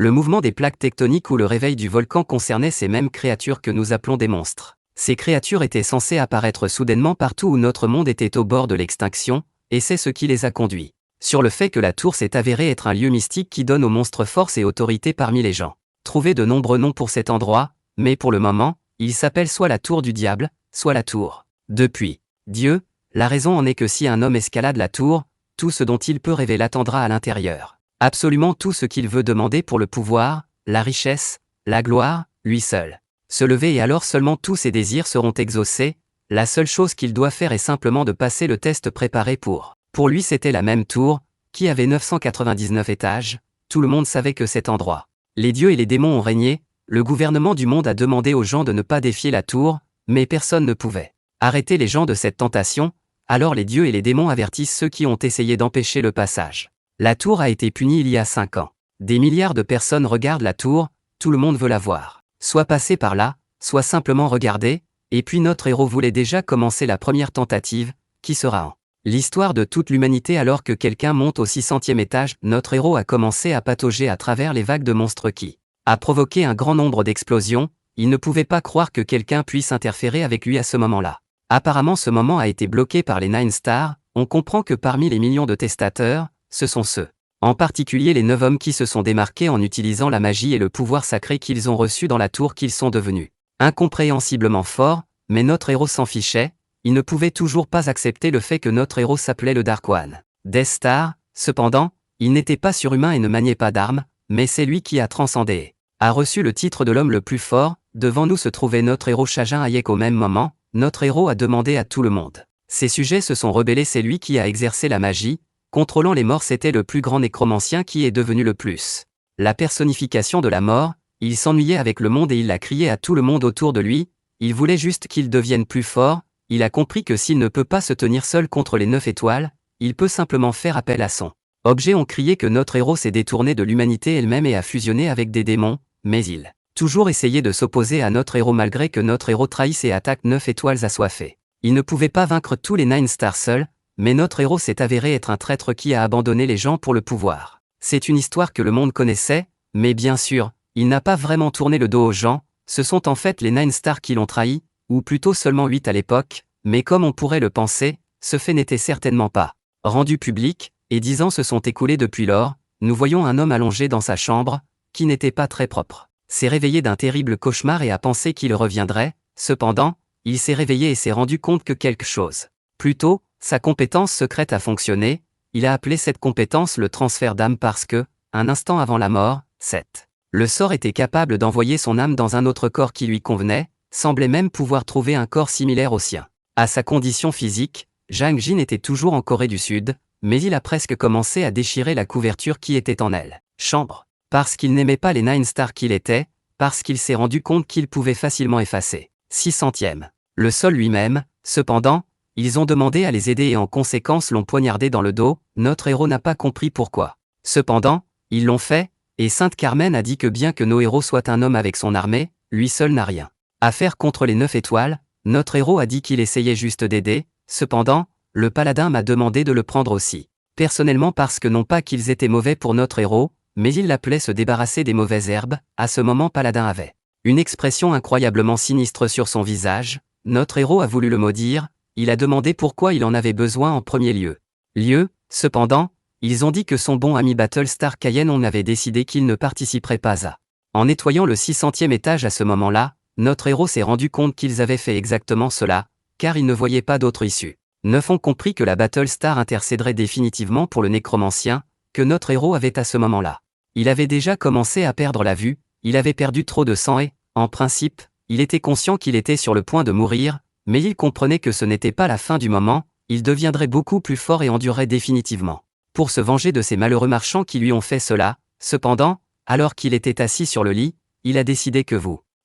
Le mouvement des plaques tectoniques ou le réveil du volcan concernait ces mêmes créatures que nous appelons des monstres. Ces créatures étaient censées apparaître soudainement partout où notre monde était au bord de l'extinction, et c'est ce qui les a conduits. Sur le fait que la tour s'est avérée être un lieu mystique qui donne aux monstres force et autorité parmi les gens. Trouver de nombreux noms pour cet endroit, mais pour le moment, il s'appelle soit la tour du diable, soit la tour. Depuis Dieu, la raison en est que si un homme escalade la tour, tout ce dont il peut rêver l'attendra à l'intérieur. Absolument tout ce qu'il veut demander pour le pouvoir, la richesse, la gloire, lui seul. Se lever et alors seulement tous ses désirs seront exaucés, la seule chose qu'il doit faire est simplement de passer le test préparé pour. Pour lui c'était la même tour, qui avait 999 étages, tout le monde savait que cet endroit. Les dieux et les démons ont régné, le gouvernement du monde a demandé aux gens de ne pas défier la tour, mais personne ne pouvait arrêter les gens de cette tentation, alors les dieux et les démons avertissent ceux qui ont essayé d'empêcher le passage. La tour a été punie il y a 5 ans. Des milliards de personnes regardent la tour, tout le monde veut la voir. Soit passer par là, soit simplement regarder, et puis notre héros voulait déjà commencer la première tentative, qui sera en l'histoire de toute l'humanité alors que quelqu'un monte au 600e étage, notre héros a commencé à patauger à travers les vagues de monstres qui a provoqué un grand nombre d'explosions, il ne pouvait pas croire que quelqu'un puisse interférer avec lui à ce moment-là. Apparemment ce moment a été bloqué par les Nine Stars, on comprend que parmi les millions de testateurs, ce sont ceux, en particulier les 9 hommes qui se sont démarqués en utilisant la magie et le pouvoir sacré qu'ils ont reçu dans la tour qu'ils sont devenus incompréhensiblement forts, mais notre héros s'en fichait, il ne pouvait toujours pas accepter le fait que notre héros s'appelait le Dark One. Death Star, cependant, il n'était pas surhumain et ne maniait pas d'armes, mais c'est lui qui a transcendé, a reçu le titre de l'homme le plus fort, devant nous se trouvait notre héros Shajin Hayek au même moment, notre héros a demandé à tout le monde. Ses sujets se sont rebellés, c'est lui qui a exercé la magie, contrôlant les morts c'était le plus grand nécromancien qui est devenu le plus. La personnification de la mort, il s'ennuyait avec le monde et il a crié à tout le monde autour de lui, il voulait juste qu'il devienne plus fort, il a compris que s'il ne peut pas se tenir seul contre les 9 étoiles, il peut simplement faire appel à son objet. On criait que notre héros s'est détourné de l'humanité elle-même et a fusionné avec des démons, mais il toujours essayé de s'opposer à notre héros malgré que notre héros trahisse et attaque 9 étoiles assoiffées. Il ne pouvait pas vaincre tous les Nine Stars seul, mais notre héros s'est avéré être un traître qui a abandonné les gens pour le pouvoir. C'est une histoire que le monde connaissait, mais bien sûr, il n'a pas vraiment tourné le dos aux gens, ce sont en fait les Nine Stars qui l'ont trahi, ou plutôt seulement 8 à l'époque, mais comme on pourrait le penser, ce fait n'était certainement pas rendu public, et 10 ans se sont écoulés depuis lors, nous voyons un homme allongé dans sa chambre, qui n'était pas très propre. S'est réveillé d'un terrible cauchemar et a pensé qu'il reviendrait, cependant, il s'est réveillé et s'est rendu compte que quelque chose. Plutôt, sa compétence secrète a fonctionné, il a appelé cette compétence le transfert d'âme parce que, un instant avant la mort, le sort était capable d'envoyer son âme dans un autre corps qui lui convenait, semblait même pouvoir trouver un corps similaire au sien. À sa condition physique, Jang Jin était toujours en Corée du Sud, mais il a presque commencé à déchirer la couverture qui était en elle. Chambre. Parce qu'il n'aimait pas les Nine Stars qu'il était, parce qu'il s'est rendu compte qu'il pouvait facilement effacer. 600e. Le sol lui-même, cependant, ils ont demandé à les aider et en conséquence l'ont poignardé dans le dos, notre héros n'a pas compris pourquoi. Cependant, ils l'ont fait, et Sainte Carmen a dit que bien que nos héros soient un homme avec son armée, lui seul n'a rien à faire contre les 9 étoiles, notre héros a dit qu'il essayait juste d'aider, cependant, le paladin m'a demandé de le prendre aussi. Personnellement parce que non pas qu'ils étaient mauvais pour notre héros, mais il l'appelait se débarrasser des mauvaises herbes, à ce moment Paladin avait une expression incroyablement sinistre sur son visage, notre héros a voulu le maudire, il a demandé pourquoi il en avait besoin en premier lieu. Cependant, ils ont dit que son bon ami Battlestar Cayenne on avait décidé qu'il ne participerait pas à. En nettoyant le 600e étage à ce moment-là, notre héros s'est rendu compte qu'ils avaient fait exactement cela, car ils ne voyaient pas d'autre issue. Neuf ont compris que la Battlestar intercéderait définitivement pour le nécromancien, que notre héros avait à ce moment-là. Il avait déjà commencé à perdre la vue, il avait perdu trop de sang et, en principe, il était conscient qu'il était sur le point de mourir, mais il comprenait que ce n'était pas la fin du moment, il deviendrait beaucoup plus fort et endurerait définitivement. Pour se venger de ces malheureux marchands qui lui ont fait cela, cependant, alors qu'il était assis sur le lit, il a décidé que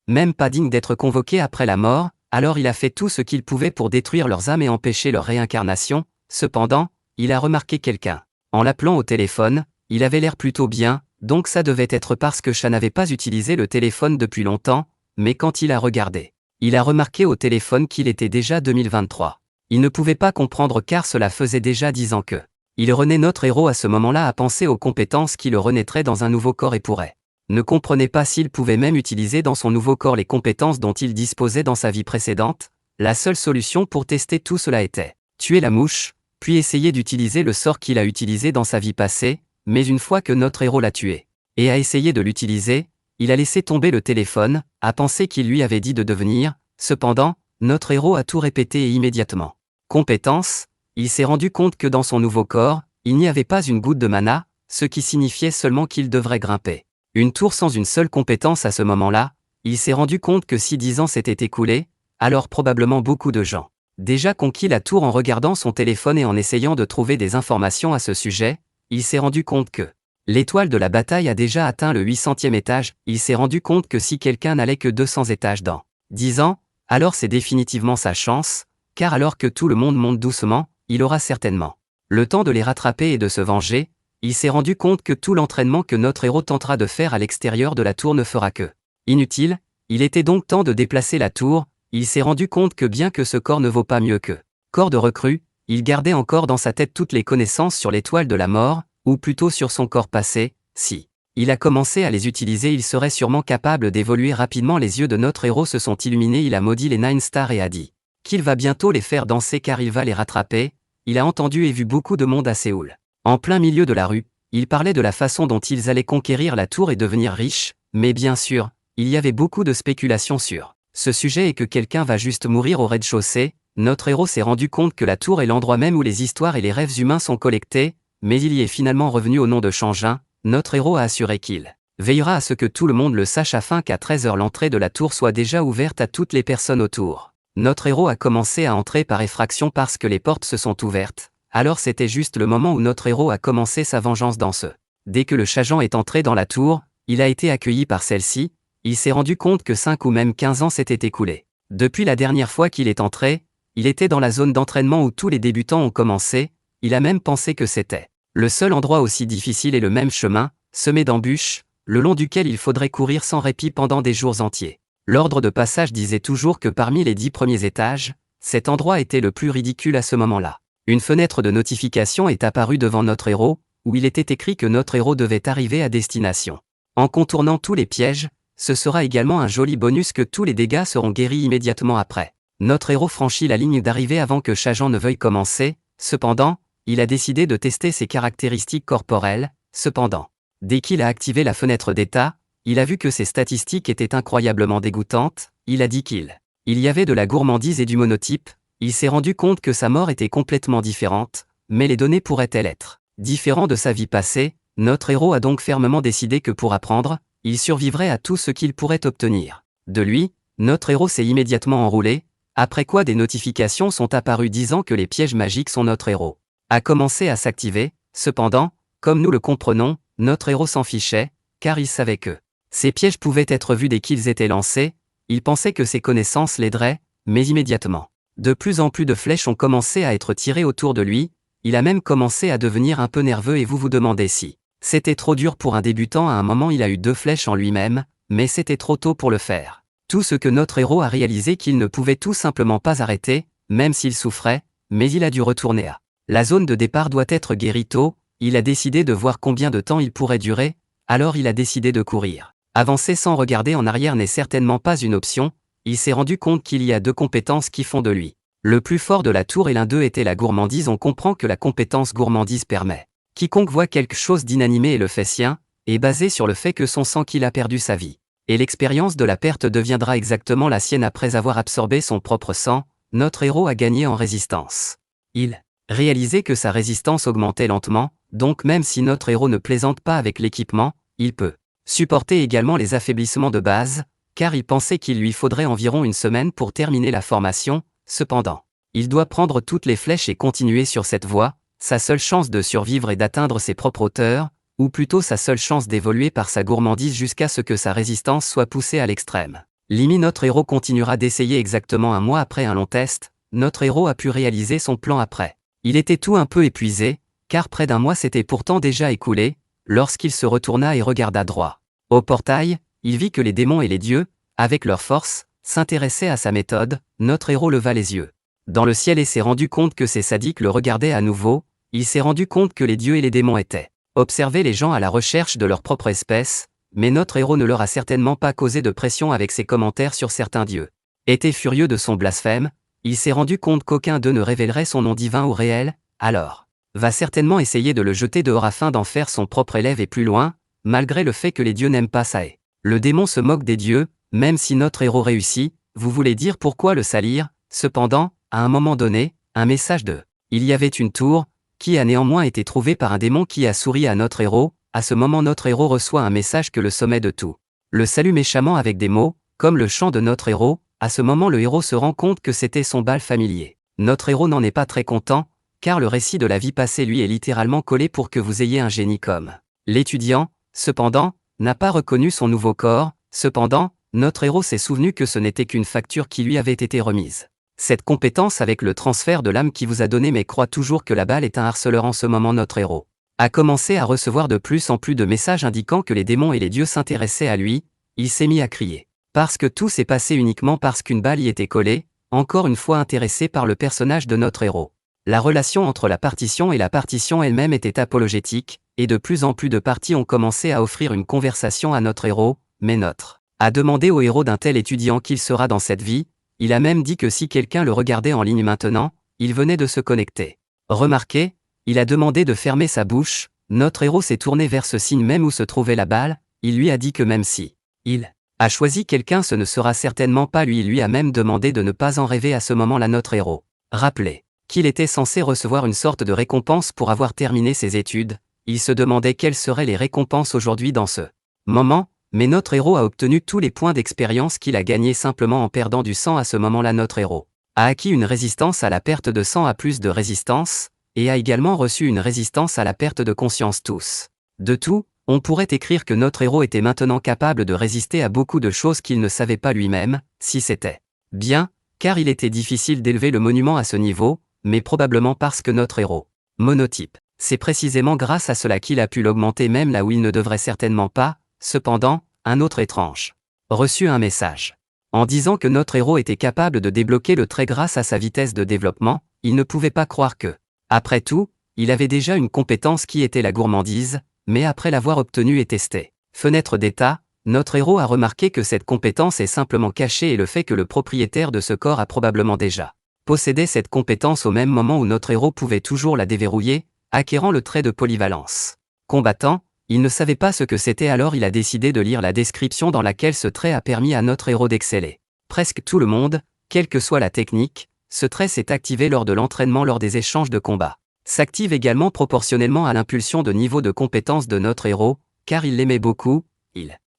même pas digne d'être convoqué après la mort, alors il a fait tout ce qu'il pouvait pour détruire leurs âmes et empêcher leur réincarnation, cependant, il a remarqué quelqu'un. En l'appelant au téléphone, il avait l'air plutôt bien, donc ça devait être parce que Chat n'avait pas utilisé le téléphone depuis longtemps, mais quand il a regardé, il a remarqué au téléphone qu'il était déjà 2023. Il ne pouvait pas comprendre car cela faisait déjà 10 ans que il renaît notre héros à ce moment-là à penser aux compétences qui le renaîtraient dans un nouveau corps et pourrait ne comprenait pas s'il pouvait même utiliser dans son nouveau corps les compétences dont il disposait dans sa vie précédente. La seule solution pour tester tout cela était tuer la mouche, puis essayer d'utiliser le sort qu'il a utilisé dans sa vie passée, mais une fois que notre héros l'a tué, et a essayé de l'utiliser, il a laissé tomber le téléphone, a pensé qu'il lui avait dit de devenir, cependant, notre héros a tout répété et immédiatement. Compétence, il s'est rendu compte que dans son nouveau corps, il n'y avait pas une goutte de mana, ce qui signifiait seulement qu'il devrait grimper une tour sans une seule compétence à ce moment-là. Il s'est rendu compte que si 10 ans s'étaient écoulés, alors probablement beaucoup de gens déjà conquis la tour en regardant son téléphone et en essayant de trouver des informations à ce sujet. Il s'est rendu compte que l'étoile de la bataille a déjà atteint le 800e étage. Il s'est rendu compte que si quelqu'un n'allait que 200 étages dans 10 ans, alors c'est définitivement sa chance, car alors que tout le monde monte doucement, il aura certainement le temps de les rattraper et de se venger. Il s'est rendu compte que tout l'entraînement que notre héros tentera de faire à l'extérieur de la tour ne fera que inutile. Il était donc temps de déplacer la tour. Il s'est rendu compte que bien que ce corps ne vaut pas mieux que corps de recrue, il gardait encore dans sa tête toutes les connaissances sur l'étoile de la mort, ou plutôt sur son corps passé. Si il a commencé à les utiliser, il serait sûrement capable d'évoluer rapidement. Les yeux de notre héros se sont illuminés. Il a maudit les Nine Stars et a dit qu'il va bientôt les faire danser car il va les rattraper. Il a entendu et vu beaucoup de monde à Séoul. En plein milieu de la rue, il parlait de la façon dont ils allaient conquérir la tour et devenir riches, mais bien sûr, il y avait beaucoup de spéculations sur ce sujet et que quelqu'un va juste mourir au rez-de-chaussée. Notre héros s'est rendu compte que la tour est l'endroit même où les histoires et les rêves humains sont collectés, mais il y est finalement revenu au nom de Changin. Notre héros a assuré qu'il veillera à ce que tout le monde le sache afin qu'à 13 h l'entrée de la tour soit déjà ouverte à toutes les personnes autour. Notre héros a commencé à entrer par effraction parce que les portes se sont ouvertes. Alors c'était juste le moment où notre héros a commencé sa vengeance dans ce. Dès que le Changin est entré dans la tour, il a été accueilli par celle-ci. Il s'est rendu compte que 5 ou même 15 ans s'étaient écoulés depuis la dernière fois qu'il est entré. Il était dans la zone d'entraînement où tous les débutants ont commencé. Il a même pensé que c'était le seul endroit aussi difficile et le même chemin, semé d'embûches, le long duquel il faudrait courir sans répit pendant des jours entiers. L'ordre de passage disait toujours que parmi les 10 premiers étages, cet endroit était le plus ridicule à ce moment-là. Une fenêtre de notification est apparue devant notre héros, où il était écrit que notre héros devait arriver à destination. En contournant tous les pièges, ce sera également un joli bonus que tous les dégâts seront guéris immédiatement après. Notre héros franchit la ligne d'arrivée avant que Changin ne veuille commencer. Cependant, il a décidé de tester ses caractéristiques corporelles. Cependant, dès qu'il a activé la fenêtre d'état, il a vu que ses statistiques étaient incroyablement dégoûtantes. Il a dit qu'il y avait de la gourmandise et du monotype. Il s'est rendu compte que sa mort était complètement différente, mais les données pourraient-elles être différentes de sa vie passée? Notre héros a donc fermement décidé que pour apprendre, il survivrait à tout ce qu'il pourrait obtenir de lui. Notre héros s'est immédiatement enroulé, après quoi des notifications sont apparues disant que les pièges magiques sont notre héros a commencé à s'activer. Cependant, comme nous le comprenons, notre héros s'en fichait, car il savait que ces pièges pouvaient être vus dès qu'ils étaient lancés. Il pensait que ses connaissances l'aideraient, mais immédiatement, de plus en plus de flèches ont commencé à être tirées autour de lui. Il a même commencé à devenir un peu nerveux et vous vous demandez si c'était trop dur pour un débutant. À un moment il a eu 2 flèches en lui-même, mais c'était trop tôt pour le faire. Tout ce que notre héros a réalisé qu'il ne pouvait tout simplement pas arrêter, même s'il souffrait, mais il a dû retourner à la zone de départ doit être guérie tôt. Il a décidé de voir combien de temps il pourrait durer, alors il a décidé de courir. Avancer sans regarder en arrière n'est certainement pas une option. Il s'est rendu compte qu'il y a 2 compétences qui font de lui le plus fort de la tour et l'un d'eux était la gourmandise. On comprend que la compétence gourmandise permet quiconque voit quelque chose d'inanimé et le fait sien, est basé sur le fait que son sang qu'il a perdu sa vie. Et l'expérience de la perte deviendra exactement la sienne après avoir absorbé son propre sang. Notre héros a gagné en résistance. Il réalisait que sa résistance augmentait lentement, donc même si notre héros ne plaisante pas avec l'équipement, il peut supporter également les affaiblissements de base, car il pensait qu'il lui faudrait environ une semaine pour terminer la formation. Cependant, il doit prendre toutes les flèches et continuer sur cette voie. Sa seule chance de survivre est d'atteindre ses propres hauteurs, ou plutôt sa seule chance d'évoluer par sa gourmandise jusqu'à ce que sa résistance soit poussée à l'extrême. Notre héros continuera d'essayer exactement un mois après un long test. Notre héros a pu réaliser son plan après. Il était tout un peu épuisé, car près d'un mois s'était pourtant déjà écoulé. Lorsqu'il se retourna et regarda droit au portail, il vit que les démons et les dieux, avec leur force, s'intéressaient à sa méthode. Notre héros leva les yeux dans le ciel et s'est rendu compte que ces sadiques le regardaient à nouveau. Il s'est rendu compte que les dieux et les démons étaient observer les gens à la recherche de leur propre espèce, mais notre héros ne leur a certainement pas causé de pression avec ses commentaires sur certains dieux. Était furieux de son blasphème, il s'est rendu compte qu'aucun d'eux ne révélerait son nom divin ou réel, alors va certainement essayer de le jeter dehors afin d'en faire son propre élève et plus loin, malgré le fait que les dieux n'aiment pas ça. Le démon se moque des dieux, même si notre héros réussit, vous voulez dire pourquoi le salir? Cependant, à un moment donné, un message de « Il y avait une tour » qui a néanmoins été trouvé par un démon qui a souri à notre héros. À ce moment notre héros reçoit un message que le sommet de tout le salue méchamment avec des mots, comme le chant de notre héros. À ce moment le héros se rend compte que c'était son bal familier. Notre héros n'en est pas très content, car le récit de la vie passée lui est littéralement collé pour que vous ayez un génie comme l'étudiant. Cependant, n'a pas reconnu son nouveau corps. Cependant, notre héros s'est souvenu que ce n'était qu'une facture qui lui avait été remise. Cette compétence avec le transfert de l'âme qui vous a donné mais croit toujours que la balle est un harceleur. En ce moment notre héros a commencé à recevoir de plus en plus de messages indiquant que les démons et les dieux s'intéressaient à lui. Il s'est mis à crier. Parce que tout s'est passé uniquement parce qu'une balle y était collée, encore une fois intéressé par le personnage de notre héros. La relation entre la partition et la partition elle-même était apologétique, et de plus en plus de parties ont commencé à offrir une conversation à notre héros, mais notre a demandé au héros d'un tel étudiant qu'il sera dans cette vie. Il a même dit que si quelqu'un le regardait en ligne maintenant, il venait de se connecter. Remarquez, il a demandé de fermer sa bouche. Notre héros s'est tourné vers ce signe même où se trouvait la balle. Il lui a dit que même si il a choisi quelqu'un, ce ne sera certainement pas lui. Il lui a même demandé de ne pas en rêver à ce moment-là. Notre héros rappelez qu'il était censé recevoir une sorte de récompense pour avoir terminé ses études. Il se demandait quelles seraient les récompenses aujourd'hui dans ce moment, mais notre héros a obtenu tous les points d'expérience qu'il a gagnés simplement en perdant du sang. À ce moment-là notre héros a acquis une résistance à la perte de sang à plus de résistance, et a également reçu une résistance à la perte de conscience. Tous de tout, on pourrait écrire que notre héros était maintenant capable de résister à beaucoup de choses qu'il ne savait pas lui-même, si c'était bien, car il était difficile d'élever le monument à ce niveau, mais probablement parce que notre héros monotype, c'est précisément grâce à cela qu'il a pu l'augmenter même là où il ne devrait certainement pas. Cependant, un autre étrange reçut un message en disant que notre héros était capable de débloquer le trait grâce à sa vitesse de développement. Il ne pouvait pas croire que, après tout, il avait déjà une compétence qui était la gourmandise, mais après l'avoir obtenue et testée. Fenêtre d'état, notre héros a remarqué que cette compétence est simplement cachée et le fait que le propriétaire de ce corps a probablement déjà possédé cette compétence au même moment où notre héros pouvait toujours la déverrouiller, acquérant le trait de polyvalence. Combattant, il ne savait pas ce que c'était, alors il a décidé de lire la description dans laquelle ce trait a permis à notre héros d'exceller. Presque tout le monde, quelle que soit la technique, ce trait s'est activé lors de l'entraînement lors des échanges de combat. S'active également proportionnellement à l'impulsion de niveau de compétence de notre héros, car il l'aimait beaucoup.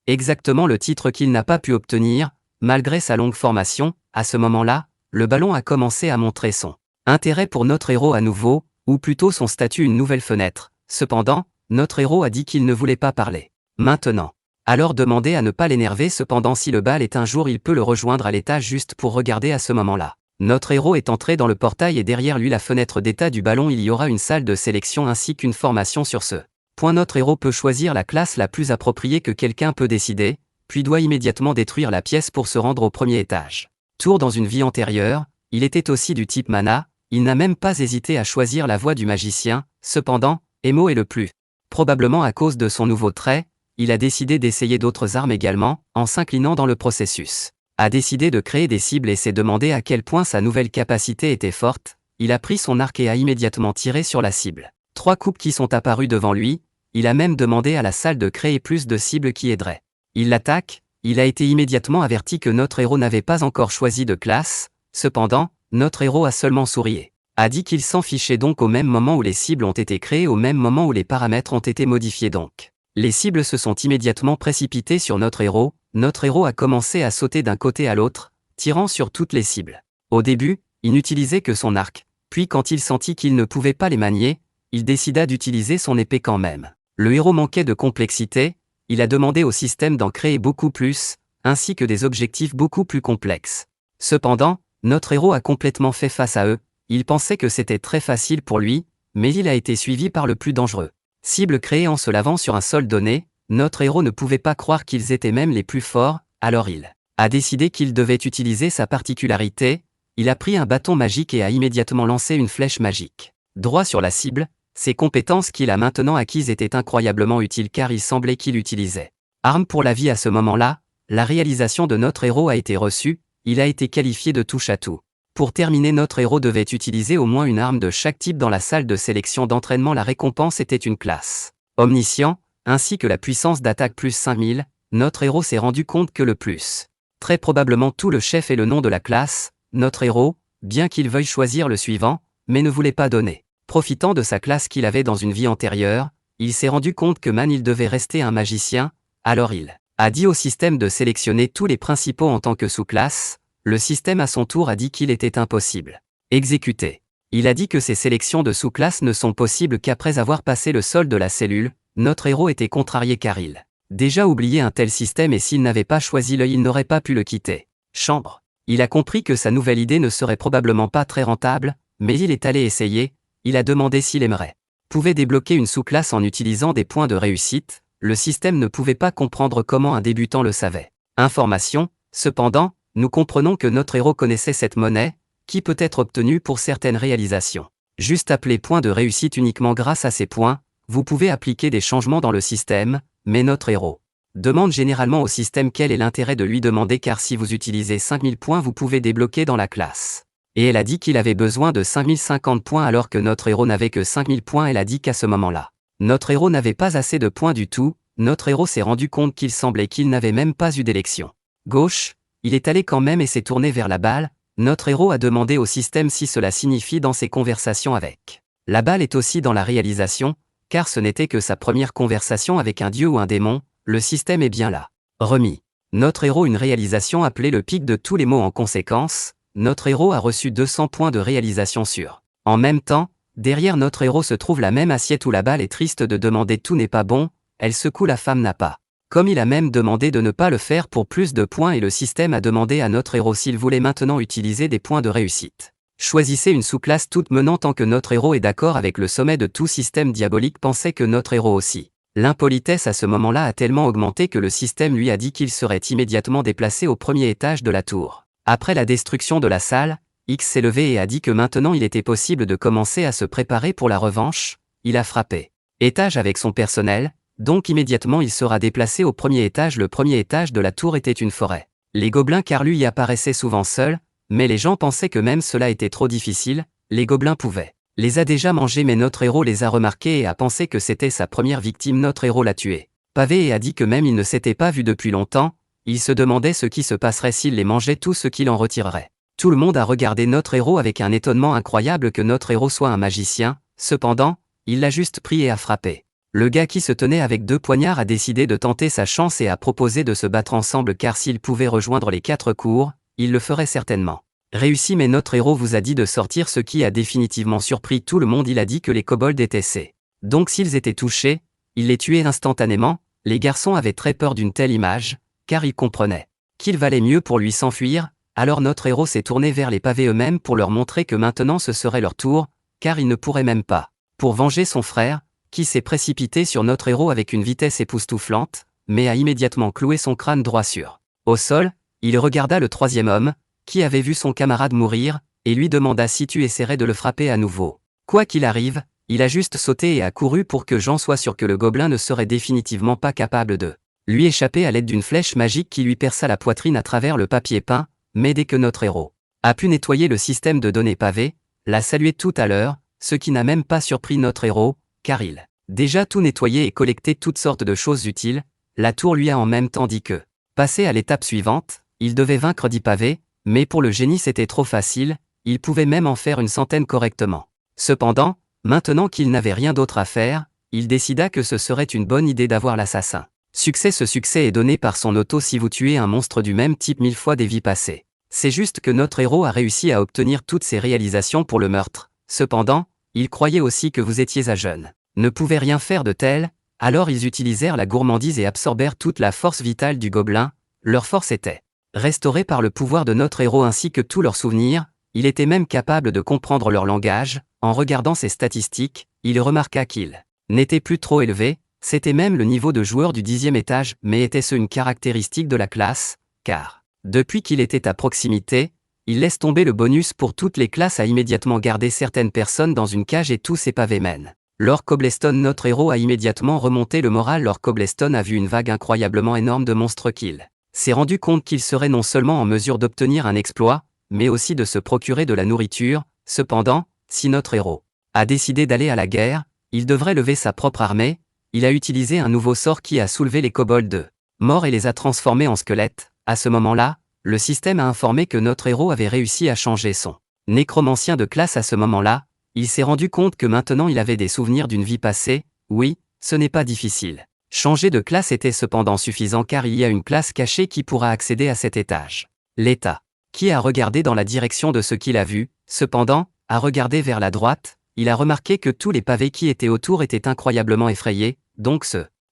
Exactement le titre qu'il n'a pas pu obtenir, malgré sa longue formation. À ce moment-là, le ballon a commencé à montrer son intérêt pour notre héros à nouveau, ou plutôt son statut une nouvelle fenêtre. Cependant, notre héros a dit qu'il ne voulait pas parler maintenant. Alors demandez à ne pas l'énerver. Cependant si le bal est un jour il peut le rejoindre à l'étage juste pour regarder. À ce moment-là, notre héros est entré dans le portail et derrière lui la fenêtre d'état du ballon il y aura une salle de sélection ainsi qu'une formation sur ce point. Notre héros peut choisir la classe la plus appropriée que quelqu'un peut décider, puis doit immédiatement détruire la pièce pour se rendre au premier étage. Tour dans une vie antérieure, il était aussi du type mana. Il n'a même pas hésité à choisir la voie du magicien. Cependant, Emo est le plus probablement à cause de son nouveau trait. Il a décidé d'essayer d'autres armes également, en s'inclinant dans le processus. A décidé de créer des cibles et s'est demandé à quel point sa nouvelle capacité était forte. Il a pris son arc et a immédiatement tiré sur la cible. 3 coupes qui sont apparues devant lui. Il a même demandé à la salle de créer plus de cibles qui aideraient. Il l'attaque. Il a été immédiatement averti que notre héros n'avait pas encore choisi de classe. Cependant, notre héros a seulement souri. A dit qu'il s'en fichait donc au même moment où les cibles ont été créées, au même moment où les paramètres ont été modifiés donc. Les cibles se sont immédiatement précipitées sur notre héros. Notre héros a commencé à sauter d'un côté à l'autre, tirant sur toutes les cibles. Au début, il n'utilisait que son arc, puis quand il sentit qu'il ne pouvait pas les manier, il décida d'utiliser son épée quand même. Le héros manquait de complexité, il a demandé au système d'en créer beaucoup plus, ainsi que des objectifs beaucoup plus complexes. Cependant, notre héros a complètement fait face à eux. Il pensait que c'était très facile pour lui, mais il a été suivi par le plus dangereux. Cible créée en se lavant sur un sol donné, notre héros ne pouvait pas croire qu'ils étaient même les plus forts, alors il a décidé qu'il devait utiliser sa particularité. Il a pris un bâton magique et a immédiatement lancé une flèche magique droit sur la cible. Ses compétences qu'il a maintenant acquises étaient incroyablement utiles car il semblait qu'il utilisait Arme pour la vie à ce moment-là, la réalisation de notre héros a été reçue, il a été qualifié de touche-à-tout. Pour terminer, notre héros devait utiliser au moins une arme de chaque type dans la salle de sélection d'entraînement. La récompense était une classe omniscient, ainsi que la puissance d'attaque plus 5000, notre héros s'est rendu compte que le plus très probablement tout le chef est le nom de la classe, notre héros, bien qu'il veuille choisir le suivant, mais ne voulait pas donner. Profitant de sa classe qu'il avait dans une vie antérieure, il s'est rendu compte que il devait rester un magicien, alors il a dit au système de sélectionner tous les principaux en tant que sous-classe, le système à son tour a dit qu'il était impossible. Exécuter. Il a dit que ces sélections de sous-classes ne sont possibles qu'après avoir passé le sol de la cellule, notre héros était contrarié car il déjà oublié un tel système et s'il n'avait pas choisi l'œil il n'aurait pas pu le quitter. Chambre. Il a compris que sa nouvelle idée ne serait probablement pas très rentable, mais il est allé essayer, il a demandé s'il aimerait. Pouvait débloquer une sous-classe en utilisant des points de réussite, le système ne pouvait pas comprendre comment un débutant le savait. Information, cependant, nous comprenons que notre héros connaissait cette monnaie, qui peut être obtenue pour certaines réalisations. Juste appeler points de réussite uniquement grâce à ces points, vous pouvez appliquer des changements dans le système, mais notre héros demande généralement au système quel est l'intérêt de lui demander car si vous utilisez 5000 points vous pouvez débloquer dans la classe. Et elle a dit qu'il avait besoin de 5050 points alors que notre héros n'avait que 5000 points. Elle a dit qu'à ce moment-là, notre héros n'avait pas assez de points du tout, notre héros s'est rendu compte qu'il semblait qu'il n'avait même pas eu d'élection. Gauche, il est allé quand même et s'est tourné vers la balle, notre héros a demandé au système si cela signifie dans ses conversations avec. La balle est aussi dans la réalisation, car ce n'était que sa première conversation avec un dieu ou un démon, le système est bien là. Remis. Notre héros une réalisation appelée le pic de tous les mots en conséquence, notre héros a reçu 200 points de réalisation sûre. En même temps, derrière notre héros se trouve la même assiette où la balle est triste de demander tout n'est pas bon, elle secoue la femme n'a pas. Comme il a même demandé de ne pas le faire pour plus de points et le système a demandé à notre héros s'il voulait maintenant utiliser des points de réussite. Choisissez une sous-classe toute menant tant que notre héros est d'accord avec le sommet de tout système diabolique pensait que notre héros aussi. L'impolitesse à ce moment-là a tellement augmenté que le système lui a dit qu'il serait immédiatement déplacé au premier étage de la tour. Après la destruction de la salle, X s'est levé et a dit que maintenant il était possible de commencer à se préparer pour la revanche, il a frappé étage avec son personnel, donc immédiatement il sera déplacé au premier étage. Le premier étage de la tour était une forêt. Les gobelins car lui y apparaissait souvent seul, mais les gens pensaient que même cela était trop difficile, les gobelins pouvaient. Les a déjà mangés mais notre héros les a remarqués et a pensé que c'était sa première victime. Notre héros l'a tué. Pavé et a dit que même il ne s'était pas vu depuis longtemps, il se demandait ce qui se passerait s'il les mangeait tous ce qu'il en retirerait. Tout le monde a regardé notre héros avec un étonnement incroyable que notre héros soit un magicien, cependant, il l'a juste pris et a frappé. Le gars qui se tenait avec 2 poignards a décidé de tenter sa chance et a proposé de se battre ensemble car s'il pouvait rejoindre les 4 cours, il le ferait certainement. Réussi mais notre héros vous a dit de sortir ce qui a définitivement surpris tout le monde. Il a dit que les kobolds étaient C. Donc s'ils étaient touchés, il les tuait instantanément. Les garçons avaient très peur d'une telle image, car ils comprenaient qu'il valait mieux pour lui s'enfuir, alors notre héros s'est tourné vers les pavés eux-mêmes pour leur montrer que maintenant ce serait leur tour, car il ne pourrait même pas. Pour venger son frère, qui s'est précipité sur notre héros avec une vitesse époustouflante, mais a immédiatement cloué son crâne droit sur au sol, il regarda le 3e homme, qui avait vu son camarade mourir, et lui demanda si tu essaierais de le frapper à nouveau. Quoi qu'il arrive, il a juste sauté et a couru pour que Jean soit sûr que le gobelin ne serait définitivement pas capable de lui échapper à l'aide d'une flèche magique qui lui perça la poitrine à travers le papier peint, mais dès que notre héros a pu nettoyer le système de données pavées, l'a salué tout à l'heure, ce qui n'a même pas surpris notre héros, car il déjà tout nettoyé et collecté toutes sortes de choses utiles, la tour lui a en même temps dit que, passé à l'étape suivante, il devait vaincre 10 pavés, mais pour le génie c'était trop facile, il pouvait même en faire une centaine correctement. Cependant, maintenant qu'il n'avait rien d'autre à faire, il décida que ce serait une bonne idée d'avoir l'assassin. Succès. Ce succès est donné par son auto si vous tuez un monstre du même type 1000 fois des vies passées. C'est juste que notre héros a réussi à obtenir toutes ses réalisations pour le meurtre. Cependant, il croyait aussi que vous étiez à jeune. Ne pouvaient rien faire de tel, alors ils utilisèrent la gourmandise et absorbèrent toute la force vitale du gobelin. Leur force était restaurée par le pouvoir de notre héros ainsi que tous leurs souvenirs, il était même capable de comprendre leur langage. En regardant ses statistiques, il remarqua qu'il n'était plus trop élevé, c'était même le niveau de joueur du 10e étage, mais était-ce une caractéristique de la classe, car, depuis qu'il était à proximité, il laisse tomber le bonus pour toutes les classes à immédiatement garder certaines personnes dans une cage et tous ses pavés mènent Lord Cobblestone, notre héros, a immédiatement remonté le moral. Lord Cobblestone a vu une vague incroyablement énorme de monstres qu'il s'est rendu compte qu'il serait non seulement en mesure d'obtenir un exploit, mais aussi de se procurer de la nourriture. Cependant, si notre héros a décidé d'aller à la guerre, il devrait lever sa propre armée. Il a utilisé un nouveau sort qui a soulevé les kobolds de mort et les a transformés en squelettes. À ce moment-là, le système a informé que notre héros avait réussi à changer son nécromancien de classe. À ce moment-là, il s'est rendu compte que maintenant il avait des souvenirs d'une vie passée. Oui, ce n'est pas difficile. Changer de classe était cependant suffisant car il y a une classe cachée qui pourra accéder à cet étage. L'état, qui a regardé dans la direction de ce qu'il a vu, cependant, a regardé vers la droite, il a remarqué que tous les pavés qui étaient autour étaient incroyablement effrayés, donc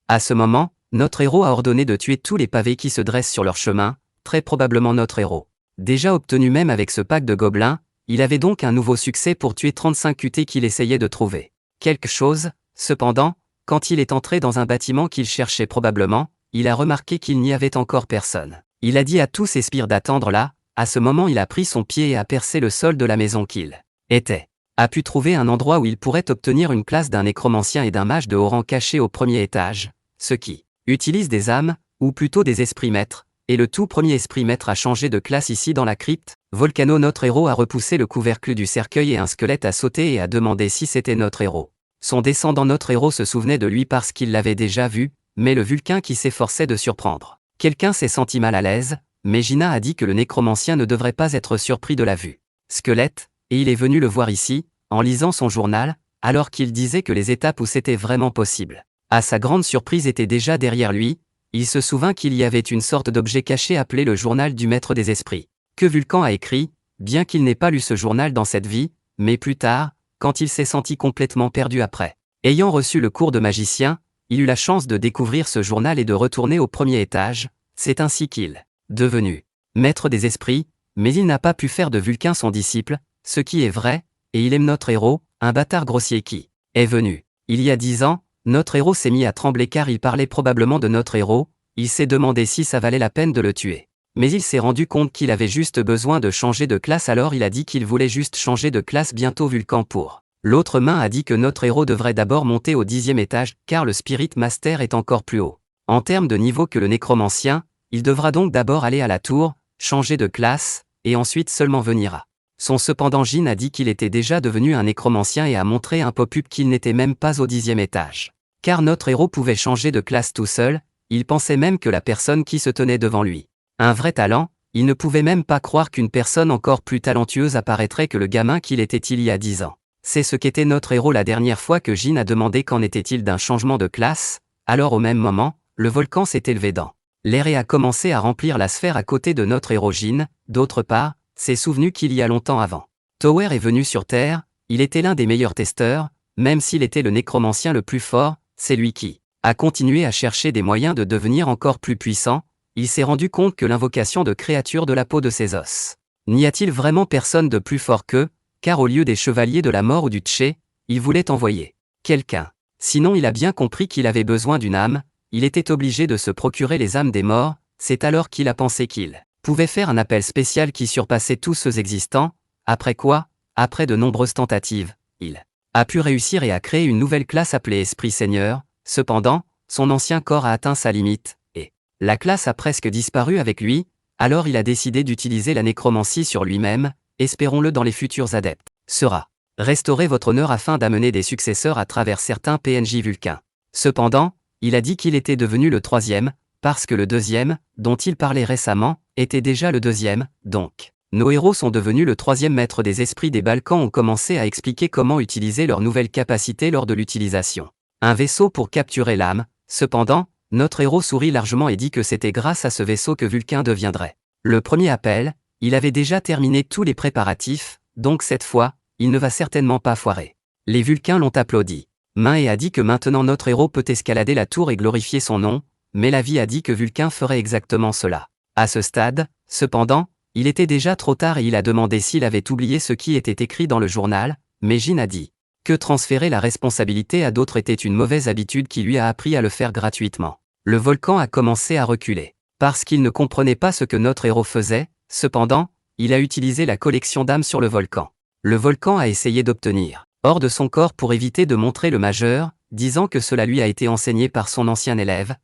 à ce moment, notre héros a ordonné de tuer tous les pavés qui se dressent sur leur chemin. Très probablement notre héros, déjà obtenu même avec ce pack de gobelins, il avait donc un nouveau succès pour tuer 35 QT qu'il essayait de trouver quelque chose. Cependant, quand il est entré dans un bâtiment qu'il cherchait probablement, il a remarqué qu'il n'y avait encore personne. Il a dit à tous ses sbires d'attendre là. À ce moment il a pris son pied et a percé le sol de la maison qu'il a pu trouver un endroit où il pourrait obtenir une classe d'un nécromancien et d'un mage de haut rang caché au premier étage, ceux qui utilisent des âmes, ou plutôt des esprits maîtres, et le tout premier esprit maître a changé de classe ici dans la crypte. Volcano, notre héros, a repoussé le couvercle du cercueil et un squelette a sauté et a demandé si c'était notre héros. Son descendant, notre héros, se souvenait de lui parce qu'il l'avait déjà vu, mais le Vulcain qui s'efforçait de surprendre quelqu'un s'est senti mal à l'aise, mais Gina a dit que le nécromancien ne devrait pas être surpris de la vue squelette, et il est venu le voir ici, en lisant son journal, alors qu'il disait que les étapes où c'était vraiment possible, à sa grande surprise, étaient déjà derrière lui. Il se souvint qu'il y avait une sorte d'objet caché appelé le journal du maître des esprits, que Vulcan a écrit, bien qu'il n'ait pas lu ce journal dans cette vie, mais plus tard, quand il s'est senti complètement perdu après ayant reçu le cours de magicien, il eut la chance de découvrir ce journal et de retourner au premier étage. C'est ainsi qu'il est devenu maître des esprits, mais il n'a pas pu faire de Vulcain son disciple, ce qui est vrai, et il aime notre héros, un bâtard grossier qui est venu. Il y a 10 ans, notre héros s'est mis à trembler car il parlait probablement de notre héros. Il s'est demandé si ça valait la peine de le tuer. Mais il s'est rendu compte qu'il avait juste besoin de changer de classe, alors il a dit qu'il voulait juste changer de classe bientôt. Vulcan pour l'autre main a dit que notre héros devrait d'abord monter au 10e étage car le Spirit Master est encore plus haut en termes de niveau que le nécromancien. Il devra donc d'abord aller à la tour, changer de classe, et ensuite seulement venir à cependant Jin a dit qu'il était déjà devenu un nécromancien et a montré un pop-up qu'il n'était même pas au 10e étage. Car notre héros pouvait changer de classe tout seul, il pensait même que la personne qui se tenait devant lui un vrai talent, il ne pouvait même pas croire qu'une personne encore plus talentueuse apparaîtrait que le gamin qu'il était il y a 10 ans. C'est ce qu'était notre héros la dernière fois que Jin a demandé qu'en était-il d'un changement de classe. Alors au même moment, le volcan s'est élevé dans l'air et a commencé à remplir la sphère à côté de notre héros Jin. D'autre part, s'est souvenu qu'il y a longtemps avant Tower est venu sur Terre, il était l'un des meilleurs testeurs, même s'il était le nécromancien le plus fort, c'est lui qui a continué à chercher des moyens de devenir encore plus puissant. Il s'est rendu compte que l'invocation de créatures de la peau de ses os. N'y a-t-il vraiment personne de plus fort qu'eux, car au lieu des chevaliers de la mort ou du Tché, il voulait envoyer quelqu'un. Sinon il a bien compris qu'il avait besoin d'une âme, il était obligé de se procurer les âmes des morts. C'est alors qu'il a pensé qu'il pouvait faire un appel spécial qui surpassait tous ceux existants. Après quoi, après de nombreuses tentatives, il a pu réussir et a créé une nouvelle classe appelée Esprit Seigneur. Cependant, son ancien corps a atteint sa limite, et la classe a presque disparu avec lui. Alors il a décidé d'utiliser la nécromancie sur lui-même. Espérons-le dans les futurs adeptes. Sera restaurer votre honneur afin d'amener des successeurs à travers certains PNJ Vulcains. Cependant, il a dit qu'il était devenu le 3e, parce que le 2e, dont il parlait récemment, était déjà le 2e, donc. Nos héros sont devenus le 3e maître des esprits des Balkans, ont commencé à expliquer comment utiliser leurs nouvelles capacités lors de l'utilisation. Un vaisseau pour capturer l'âme. Cependant, notre héros sourit largement et dit que c'était grâce à ce vaisseau que Vulcain deviendrait le premier appel. Il avait déjà terminé tous les préparatifs, donc cette fois, il ne va certainement pas foirer. Les Vulcains l'ont applaudi. Main et a dit que maintenant notre héros peut escalader la tour et glorifier son nom, mais la vie a dit que Vulcain ferait exactement cela. À ce stade, cependant, il était déjà trop tard et il a demandé s'il avait oublié ce qui était écrit dans le journal, mais Jin a dit que transférer la responsabilité à d'autres était une mauvaise habitude qui lui a appris à le faire gratuitement. Le volcan a commencé à reculer, parce qu'il ne comprenait pas ce que notre héros faisait. Cependant, il a utilisé la collection d'âmes sur le volcan. Le volcan a essayé d'obtenir hors de son corps pour éviter de montrer le majeur, disant que cela lui a été enseigné par son ancien élève.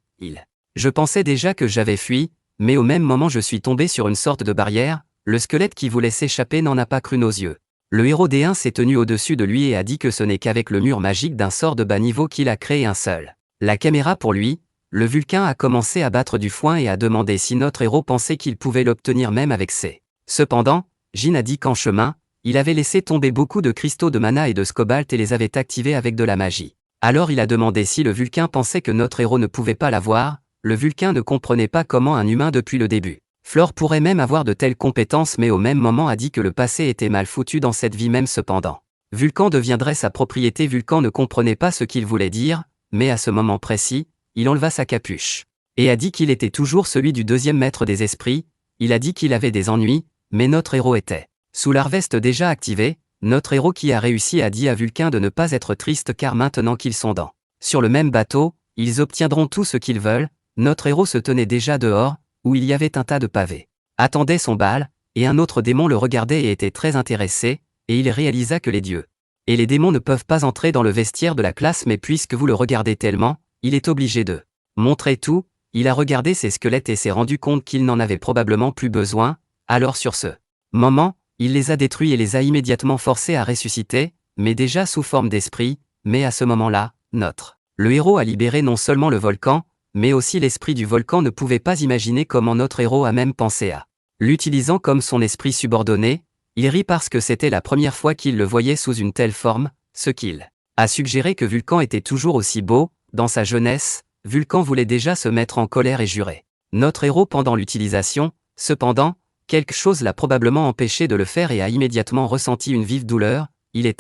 Je pensais déjà que j'avais fui, mais au même moment je suis tombé sur une sorte de barrière, le squelette qui voulait s'échapper n'en a pas cru nos yeux. Le héros D1 s'est tenu au-dessus de lui et a dit que ce n'est qu'avec le mur magique d'un sort de bas niveau qu'il a créé un seul. La caméra pour lui, le Vulcain a commencé à battre du foin et a demandé si notre héros pensait qu'il pouvait l'obtenir même avec ses. Cependant, Jin a dit qu'en chemin, il avait laissé tomber beaucoup de cristaux de mana et de scobalt et les avait activés avec de la magie. Alors il a demandé si le Vulcain pensait que notre héros ne pouvait pas l'avoir. Le Vulcain ne comprenait pas comment un humain depuis le début. Flore pourrait même avoir de telles compétences mais au même moment a dit que le passé était mal foutu dans cette vie même cependant. Vulcan deviendrait sa propriété. Vulcan ne comprenait pas ce qu'il voulait dire, mais à ce moment précis, il enleva sa capuche. Et a dit qu'il était toujours celui du deuxième maître des esprits. Il a dit qu'il avait des ennuis, mais notre héros était sous l'arveste déjà activée. Notre héros qui a réussi a dit à Vulcain de ne pas être triste car maintenant qu'ils sont sur le même bateau, ils obtiendront tout ce qu'ils veulent. Notre héros se tenait déjà dehors, où il y avait un tas de pavés. Attendait son bal, et un autre démon le regardait et était très intéressé, et il réalisa que les dieux et les démons ne peuvent pas entrer dans le vestiaire de la classe mais puisque vous le regardez tellement, il est obligé de montrer tout. Il a regardé ses squelettes et s'est rendu compte qu'il n'en avait probablement plus besoin, alors sur ce moment, il les a détruits et les a immédiatement forcés à ressusciter, mais déjà sous forme d'esprit, mais à ce moment-là, le héros a libéré non seulement le volcan, mais aussi l'esprit du volcan ne pouvait pas imaginer comment notre héros a même pensé à l'utilisant comme son esprit subordonné. Il rit parce que c'était la première fois qu'il le voyait sous une telle forme, ce qu'il a suggéré que Vulcan était toujours aussi beau. Dans sa jeunesse, Vulcan voulait déjà se mettre en colère et jurer notre héros pendant l'utilisation. Cependant, quelque chose l'a probablement empêché de le faire et a immédiatement ressenti une vive douleur. Il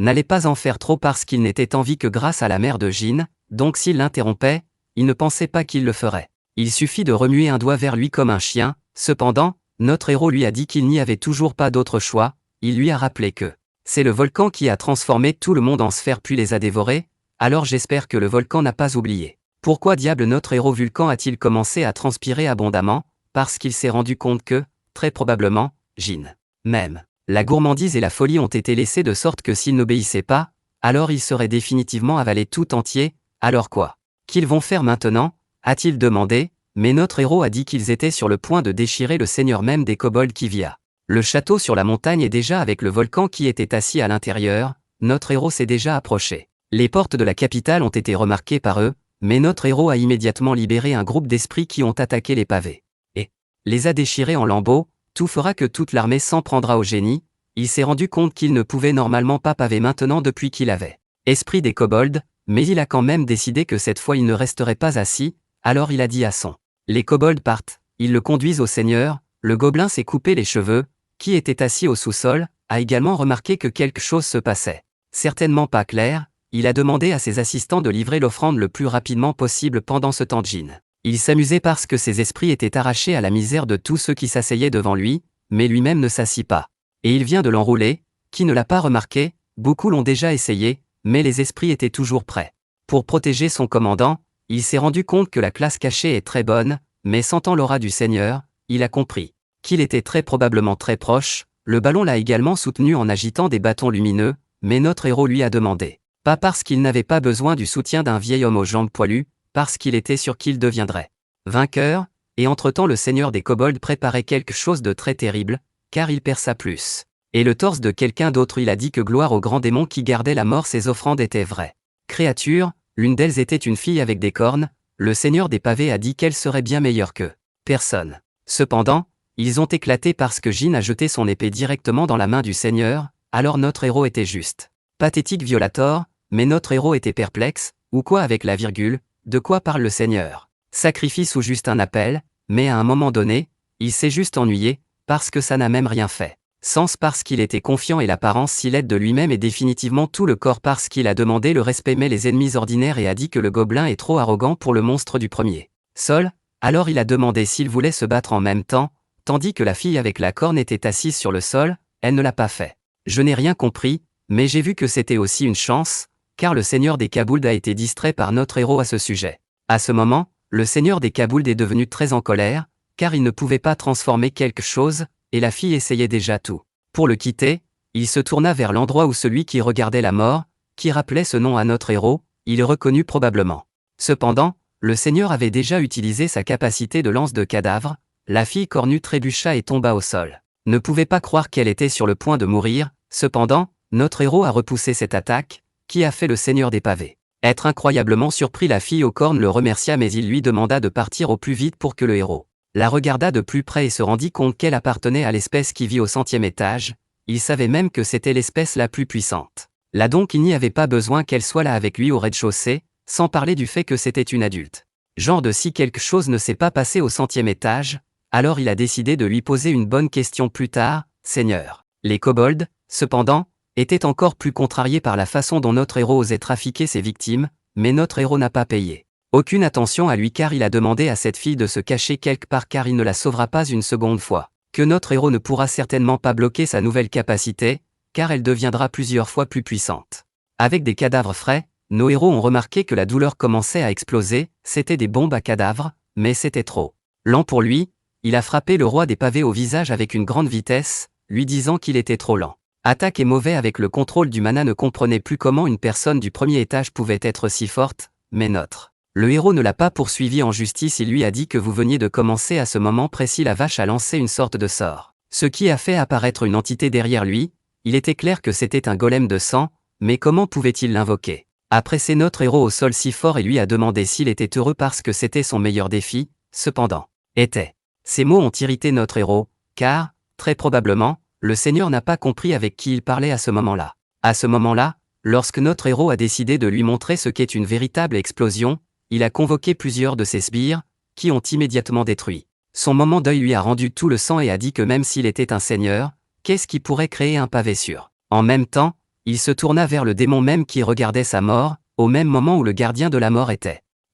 n'allait pas en faire trop parce qu'il n'était en vie que grâce à la mère de Jin, donc s'il l'interrompait, il ne pensait pas qu'il le ferait. Il suffit de remuer un doigt vers lui comme un chien. Cependant, notre héros lui a dit qu'il n'y avait toujours pas d'autre choix. Il lui a rappelé que c'est le volcan qui a transformé tout le monde en sphères puis les a dévorés. Alors j'espère que le volcan n'a pas oublié. Pourquoi diable notre héros Vulcan a-t-il commencé à transpirer abondamment? Parce qu'il s'est rendu compte que, très probablement, Jin, même, la gourmandise et la folie ont été laissées de sorte que s'il n'obéissait pas, alors il serait définitivement avalé tout entier. Alors quoi qu'ils vont faire maintenant? A-t-il demandé, mais notre héros a dit qu'ils étaient sur le point de déchirer le seigneur même des kobolds qui via le château sur la montagne et déjà avec le volcan qui était assis à l'intérieur. Notre héros s'est déjà approché. Les portes de la capitale ont été remarquées par eux, mais notre héros a immédiatement libéré un groupe d'esprits qui ont attaqué les pavés et les a déchirés en lambeaux. Tout fera que toute l'armée s'en prendra au génie. Il s'est rendu compte qu'il ne pouvait normalement pas paver maintenant depuis qu'il avait esprit des kobolds, mais il a quand même décidé que cette fois il ne resterait pas assis. Alors il a dit à son les kobolds partent, ils le conduisent au seigneur. Le gobelin s'est coupé les cheveux, qui était assis au sous-sol, a également remarqué que quelque chose se passait. Certainement pas clair, il a demandé à ses assistants de livrer l'offrande le plus rapidement possible pendant ce temps. Jin. Il s'amusait parce que ses esprits étaient arrachés à la misère de tous ceux qui s'asseyaient devant lui, mais lui-même ne s'assit pas. Et il vient de l'enrouler. Qui ne l'a pas remarqué? Beaucoup l'ont déjà essayé, mais les esprits étaient toujours prêts. Pour protéger son commandant, il s'est rendu compte que la classe cachée est très bonne, mais sentant l'aura du Seigneur, il a compris qu'il était très probablement très proche. Le ballon l'a également soutenu en agitant des bâtons lumineux, mais notre héros lui a demandé. Pas parce qu'il n'avait pas besoin du soutien d'un vieil homme aux jambes poilues, parce qu'il était sûr qu'il deviendrait vainqueur, et entre-temps le seigneur des kobolds préparait quelque chose de très terrible, car il perça plus. Et le torse de quelqu'un d'autre. Il a dit que gloire au grand démon qui gardait la mort, ses offrandes étaient vraies créatures. L'une d'elles était une fille avec des cornes. Le seigneur des pavés a dit qu'elle serait bien meilleure que personne. Cependant, ils ont éclaté parce que Jin a jeté son épée directement dans la main du seigneur. Alors notre héros était juste pathétique Violator, mais notre héros était perplexe. Ou quoi avec la virgule? De quoi parle le seigneur? Sacrifice ou juste un appel? Mais à un moment donné, il s'est juste ennuyé, parce que ça n'a même rien fait sens parce qu'il était confiant et l'apparence si laide de lui-même et définitivement tout le corps parce qu'il a demandé le respect mais les ennemis ordinaires et a dit que le gobelin est trop arrogant pour le monstre du premier sol. Alors il a demandé s'il voulait se battre en même temps, tandis que la fille avec la corne était assise sur le sol. Elle ne l'a pas fait. Je n'ai rien compris, mais j'ai vu que c'était aussi une chance, car le seigneur des Kabould a été distrait par notre héros à ce sujet. À ce moment, le seigneur des Kabould est devenu très en colère, car il ne pouvait pas transformer quelque chose, et la fille essayait déjà tout pour le quitter. Il se tourna vers l'endroit où celui qui regardait la mort, qui rappelait ce nom à notre héros, il le reconnut probablement. Cependant, le Seigneur avait déjà utilisé sa capacité de lance de cadavre, la fille cornue trébucha et tomba au sol. Ne pouvait pas croire qu'elle était sur le point de mourir, cependant, notre héros a repoussé cette attaque, qui a fait le Seigneur des pavés. Être incroyablement surpris, la fille aux cornes le remercia mais il lui demanda de partir au plus vite pour que le héros la regarda de plus près et se rendit compte qu'elle appartenait à l'espèce qui vit au 100e étage, il savait même que c'était l'espèce la plus puissante. Là donc il n'y avait pas besoin qu'elle soit là avec lui au rez-de-chaussée, sans parler du fait que c'était une adulte. Genre de si quelque chose ne s'est pas passé au 100e étage, alors il a décidé de lui poser une bonne question plus tard, Seigneur. Les kobolds, cependant, étaient encore plus contrariés par la façon dont notre héros osait trafiquer ses victimes, mais notre héros n'a pas payé aucune attention à lui car il a demandé à cette fille de se cacher quelque part car il ne la sauvera pas une seconde fois. Que notre héros ne pourra certainement pas bloquer sa nouvelle capacité, car elle deviendra plusieurs fois plus puissante. Avec des cadavres frais, nos héros ont remarqué que la douleur commençait à exploser, c'était des bombes à cadavres, mais c'était trop lent pour lui, il a frappé le roi des pavés au visage avec une grande vitesse, lui disant qu'il était trop lent. Attaque et mauvais avec le contrôle du mana ne comprenait plus comment une personne du premier étage pouvait être si forte, mais le héros ne l'a pas poursuivi en justice, il lui a dit que vous veniez de commencer à ce moment précis la vache a lancé une sorte de sort. Ce qui a fait apparaître une entité derrière lui, il était clair que c'était un golem de sang, mais comment pouvait-il l'invoquer? A pressé notre héros au sol si fort et lui a demandé s'il était heureux parce que c'était son meilleur défi, cependant. Ces mots ont irrité notre héros, car, très probablement, le Seigneur n'a pas compris avec qui il parlait à ce moment-là. À ce moment-là, lorsque notre héros a décidé de lui montrer ce qu'est une véritable explosion, il a convoqué plusieurs de ses sbires, qui ont immédiatement détruit. Son moment d'œil lui a rendu tout le sang et a dit que même s'il était un seigneur, qu'est-ce qui pourrait créer un pavé sûr? En même temps, il se tourna vers le démon même qui regardait sa mort, au même moment où le gardien de la mort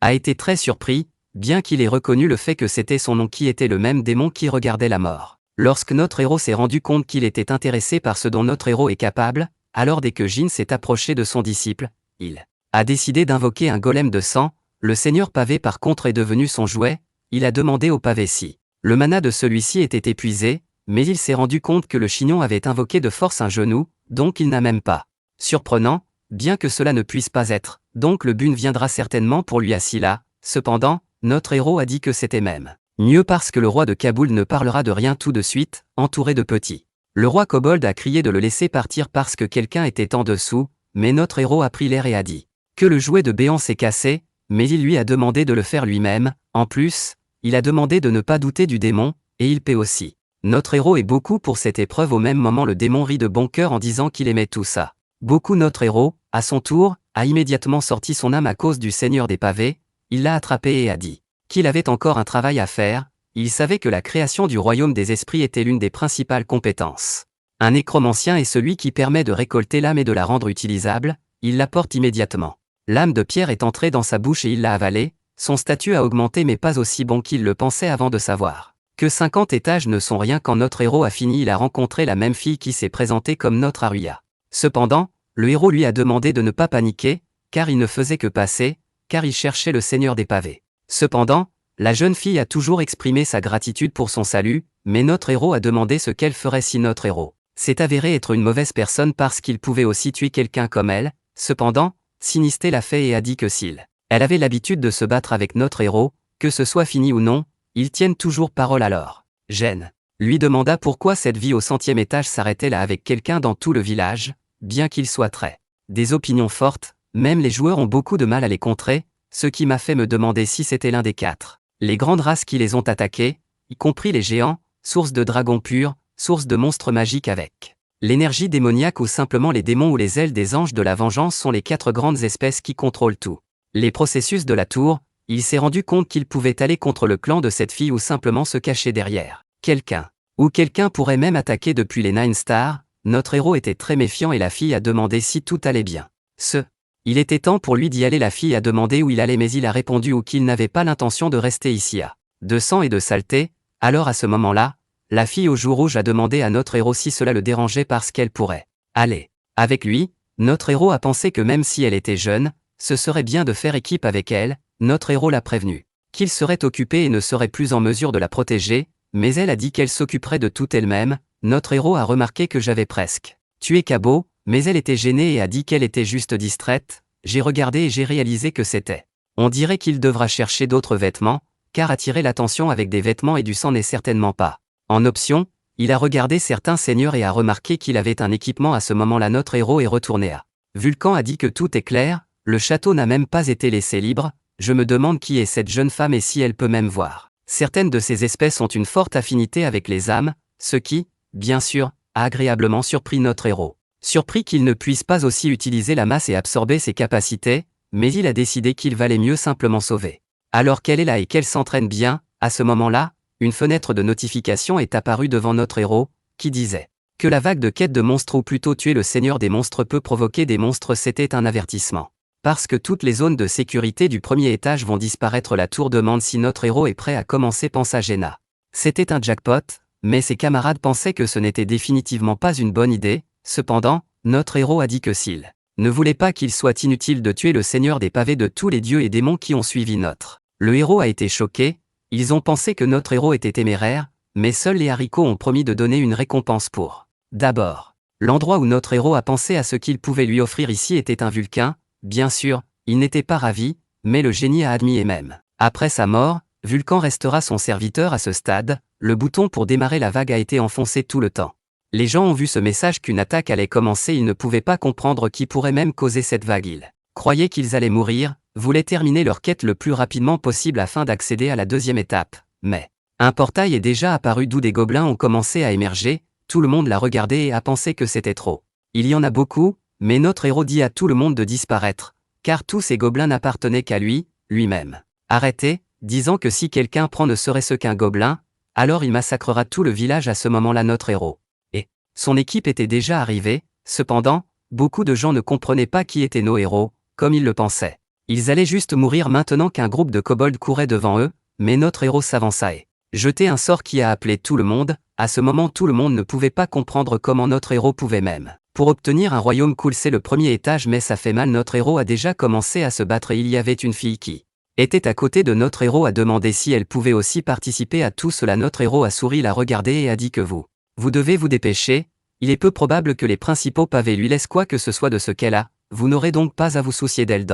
a été très surpris, bien qu'il ait reconnu le fait que c'était son nom qui était le même démon qui regardait la mort. Lorsque notre héros s'est rendu compte qu'il était intéressé par ce dont notre héros est capable, alors dès que Jin s'est approché de son disciple, il a décidé d'invoquer un golem de sang. Le seigneur pavé par contre est devenu son jouet, il a demandé au pavé si le mana de celui-ci était épuisé, mais il s'est rendu compte que le chignon avait invoqué de force un genou, donc il n'a même pas. Surprenant, bien que cela ne puisse pas être, donc le bun viendra certainement pour lui assis là, cependant, notre héros a dit que c'était même mieux parce que le roi de Kaboul ne parlera de rien tout de suite, entouré de petits. Le roi kobold a crié de le laisser partir parce que quelqu'un était en dessous, mais notre héros a pris l'air et a dit que le jouet de béant s'est cassé, mais il lui a demandé de le faire lui-même, en plus, il a demandé de ne pas douter du démon, et il paie aussi. Notre héros est beaucoup pour cette épreuve au même moment le démon rit de bon cœur en disant qu'il aimait tout ça. Beaucoup notre héros, à son tour, a immédiatement sorti son âme à cause du seigneur des pavés, il l'a attrapé et a dit qu'il avait encore un travail à faire, il savait que la création du royaume des esprits était l'une des principales compétences. Un nécromancien est celui qui permet de récolter l'âme et de la rendre utilisable, il l'apporte immédiatement. L'âme de pierre est entrée dans sa bouche et il l'a avalée, son statut a augmenté mais pas aussi bon qu'il le pensait avant de savoir que 50 étages ne sont rien quand notre héros a fini il a rencontré la même fille qui s'est présentée comme notre Aruya. Cependant, le héros lui a demandé de ne pas paniquer, car il ne faisait que passer, car il cherchait le seigneur des pavés. Cependant, la jeune fille a toujours exprimé sa gratitude pour son salut, mais notre héros a demandé ce qu'elle ferait si notre héros s'est avéré être une mauvaise personne parce qu'il pouvait aussi tuer quelqu'un comme elle. Cependant, Sinisté l'a fait et a dit que elle avait l'habitude de se battre avec notre héros, que ce soit fini ou non, ils tiennent toujours parole alors. Jen lui demanda pourquoi cette vie au 100e étage s'arrêtait là avec quelqu'un dans tout le village, bien qu'il soit très des opinions fortes, même les joueurs ont beaucoup de mal à les contrer, ce qui m'a fait me demander si c'était l'un des 4. Les grandes races qui les ont attaqués, y compris les géants, source de dragons purs, source de monstres magiques avec l'énergie démoniaque ou simplement les démons ou les ailes des anges de la vengeance sont les 4 grandes espèces qui contrôlent tout. Les processus de la tour, il s'est rendu compte qu'il pouvait aller contre le clan de cette fille ou simplement se cacher derrière quelqu'un. Ou quelqu'un pourrait même attaquer depuis les Nine Stars, notre héros était très méfiant et la fille a demandé si tout allait bien. Il était temps pour lui d'y aller la fille a demandé où il allait mais il a répondu ou qu'il n'avait pas l'intention de rester ici à de sang et de saleté, alors à ce moment-là, la fille aux joues rouges a demandé à notre héros si cela le dérangeait parce qu'elle pourrait aller avec lui, notre héros a pensé que même si elle était jeune, ce serait bien de faire équipe avec elle, notre héros l'a prévenu qu'il serait occupé et ne serait plus en mesure de la protéger, mais elle a dit qu'elle s'occuperait de tout elle-même, notre héros a remarqué que j'avais presque tuer Cabot, mais elle était gênée et a dit qu'elle était juste distraite. J'ai regardé et j'ai réalisé que c'était. On dirait qu'il devra chercher d'autres vêtements, car attirer l'attention avec des vêtements et du sang n'est certainement pas. En option, il a regardé certains seigneurs et a remarqué qu'il avait un équipement. À ce moment-là, notre héros est retourné à Vulcan a dit que tout est clair, le château n'a même pas été laissé libre, je me demande qui est cette jeune femme et si elle peut même voir. Certaines de ces espèces ont une forte affinité avec les âmes, ce qui, bien sûr, a agréablement surpris notre héros. Surpris qu'il ne puisse pas aussi utiliser la masse et absorber ses capacités, mais il a décidé qu'il valait mieux simplement sauver. Alors qu'elle est là et qu'elle s'entraîne bien, à ce moment-là, une fenêtre de notification est apparue devant notre héros, qui disait que la vague de quête de monstres ou plutôt tuer le seigneur des monstres peut provoquer des monstres. C'était un avertissement. Parce que toutes les zones de sécurité du premier étage vont disparaître. La tour demande si notre héros est prêt à commencer, pensa Jenna. C'était un jackpot, mais ses camarades pensaient que ce n'était définitivement pas une bonne idée. Cependant, notre héros a dit que s'il ne voulait pas qu'il soit inutile de tuer le seigneur des pavés de tous les dieux et démons qui ont suivi le héros a été choqué, ils ont pensé que notre héros était téméraire, mais seuls les haricots ont promis de donner une récompense pour. D'abord, l'endroit où notre héros a pensé à ce qu'il pouvait lui offrir ici était un Vulcain, bien sûr, il n'était pas ravi, mais le génie a admis et même. Après sa mort, Vulcan restera son serviteur à ce stade, le bouton pour démarrer la vague a été enfoncé tout le temps. Les gens ont vu ce message qu'une attaque allait commencer, ils ne pouvaient pas comprendre qui pourrait même causer cette vague. Ils croyaient qu'ils allaient mourir, voulaient terminer leur quête le plus rapidement possible afin d'accéder à la deuxième étape, mais un portail est déjà apparu d'où des gobelins ont commencé à émerger, tout le monde l'a regardé et a pensé que c'était trop. Il y en a beaucoup, mais notre héros dit à tout le monde de disparaître, car tous ces gobelins n'appartenaient qu'à lui, lui-même. Arrêtez, disant que si quelqu'un prend ne serait-ce qu'un gobelin, alors il massacrera tout le village. À ce moment-là, notre héros et son équipe étaient déjà arrivés. Cependant, beaucoup de gens ne comprenaient pas qui étaient nos héros, comme ils le pensaient. Ils allaient juste mourir maintenant qu'un groupe de kobolds courait devant eux, mais notre héros s'avança et jetait un sort qui a appelé tout le monde. À ce moment, tout le monde ne pouvait pas comprendre comment notre héros pouvait même pour obtenir un royaume cool. C'est le premier étage, mais ça fait mal. Notre héros a déjà commencé à se battre et il y avait une fille qui était à côté de notre héros, a demandé si elle pouvait aussi participer à tout cela. Notre héros a souri, l'a regardé et a dit que vous devez vous dépêcher, il est peu probable que les principaux pavés lui laissent quoi que ce soit de ce qu'elle a, vous n'aurez donc pas à vous soucier d'elle.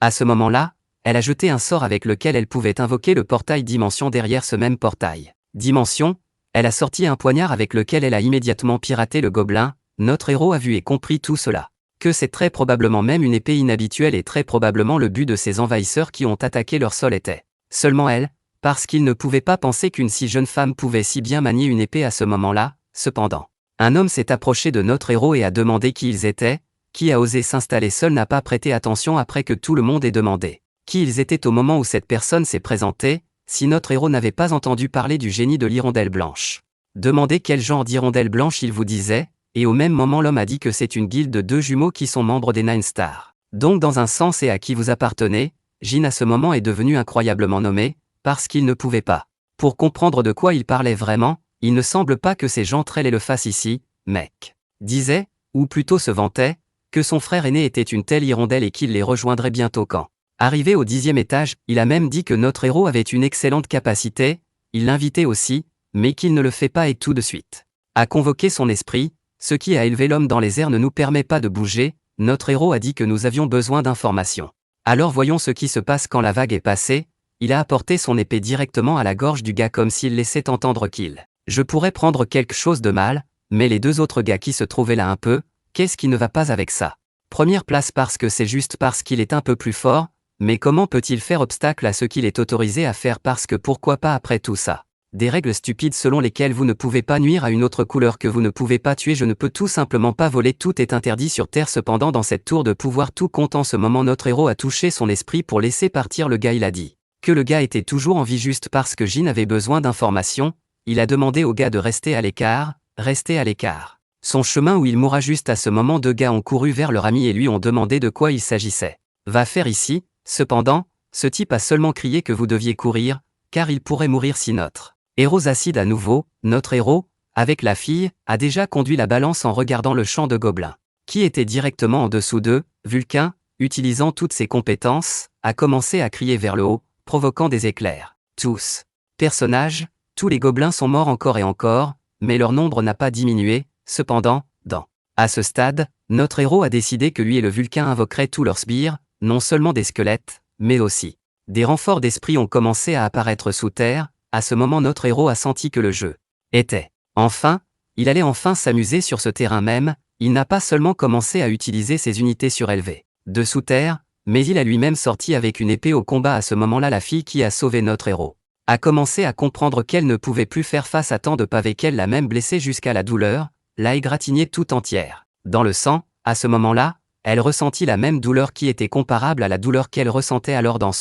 À ce moment-là, elle a jeté un sort avec lequel elle pouvait invoquer le portail Dimension. Derrière ce même portail Dimension, elle a sorti un poignard avec lequel elle a immédiatement piraté le gobelin. Notre héros a vu et compris tout cela. Que c'est très probablement même une épée inhabituelle et très probablement le but de ces envahisseurs qui ont attaqué leur sol était seulement elle, parce qu'ils ne pouvaient pas penser qu'une si jeune femme pouvait si bien manier une épée à ce moment-là. Cependant, un homme s'est approché de notre héros et a demandé qui ils étaient. Qui a osé s'installer seul n'a pas prêté attention après que tout le monde ait demandé qui ils étaient au moment où cette personne s'est présentée. Si notre héros n'avait pas entendu parler du génie de l'hirondelle blanche, demandez quel genre d'hirondelle blanche il vous disait, et au même moment l'homme a dit que c'est une guilde de deux jumeaux qui sont membres des Nine Stars. Donc dans un sens et à qui vous appartenez. Jin à ce moment est devenu incroyablement nommé, parce qu'il ne pouvait pas. Pour comprendre de quoi il parlait vraiment, il ne semble pas que ces gens très le fassent ici, mec. Disait, ou plutôt se vantait, que son frère aîné était une telle hirondelle et qu'il les rejoindrait bientôt quand. Arrivé au 10e étage, il a même dit que notre héros avait une excellente capacité, il l'invitait aussi, mais qu'il ne le fait pas et tout de suite a convoqué son esprit, ce qui a élevé l'homme dans les airs ne nous permet pas de bouger. Notre héros a dit que nous avions besoin d'informations. Alors voyons ce qui se passe quand la vague est passée. Il a apporté son épée directement à la gorge du gars comme s'il laissait entendre qu'il je pourrais prendre quelque chose de mal, mais les deux autres gars qui se trouvaient là un peu, qu'est-ce qui ne va pas avec ça? Première place parce que c'est juste parce qu'il est un peu plus fort, mais comment peut-il faire obstacle à ce qu'il est autorisé à faire? Parce que pourquoi pas après tout ça? Des règles stupides selon lesquelles vous ne pouvez pas nuire à une autre couleur, que vous ne pouvez pas tuer, je ne peux tout simplement pas voler, tout est interdit sur Terre. Cependant dans cette tour de pouvoir tout compte. En ce moment notre héros a touché son esprit pour laisser partir le gars. Il a dit que le gars était toujours en vie juste parce que Jin avait besoin d'informations. Il a demandé au gars de rester à l'écart, son chemin où il mourra. Juste à ce moment deux gars ont couru vers leur ami et lui ont demandé de quoi il s'agissait. Va faire ici. Cependant, ce type a seulement crié que vous deviez courir, car il pourrait mourir si notre héros acide à nouveau. Notre héros, avec la fille, a déjà conduit la balance en regardant le champ de gobelins, qui était directement en dessous d'eux. Vulcain, utilisant toutes ses compétences, a commencé à crier vers le haut, provoquant des éclairs. Tous personnages, tous les gobelins sont morts encore et encore, mais leur nombre n'a pas diminué. Cependant, dans À ce stade, notre héros a décidé que lui et le Vulcain invoqueraient tous leurs sbires, non seulement des squelettes, mais aussi. Des renforts d'esprit ont commencé à apparaître sous terre. À ce moment notre héros a senti que le jeu était. Enfin, il allait enfin s'amuser sur ce terrain même. Il n'a pas seulement commencé à utiliser ses unités surélevées de sous terre, mais il a lui-même sorti avec une épée au combat. À ce moment-là, la fille qui a sauvé notre héros a commencé à comprendre qu'elle ne pouvait plus faire face à tant de pavés, qu'elle l'a même blessée jusqu'à la douleur, l'a égratignée tout entière. Dans le sang, à ce moment-là, elle ressentit la même douleur qui était comparable à la douleur qu'elle ressentait alors dans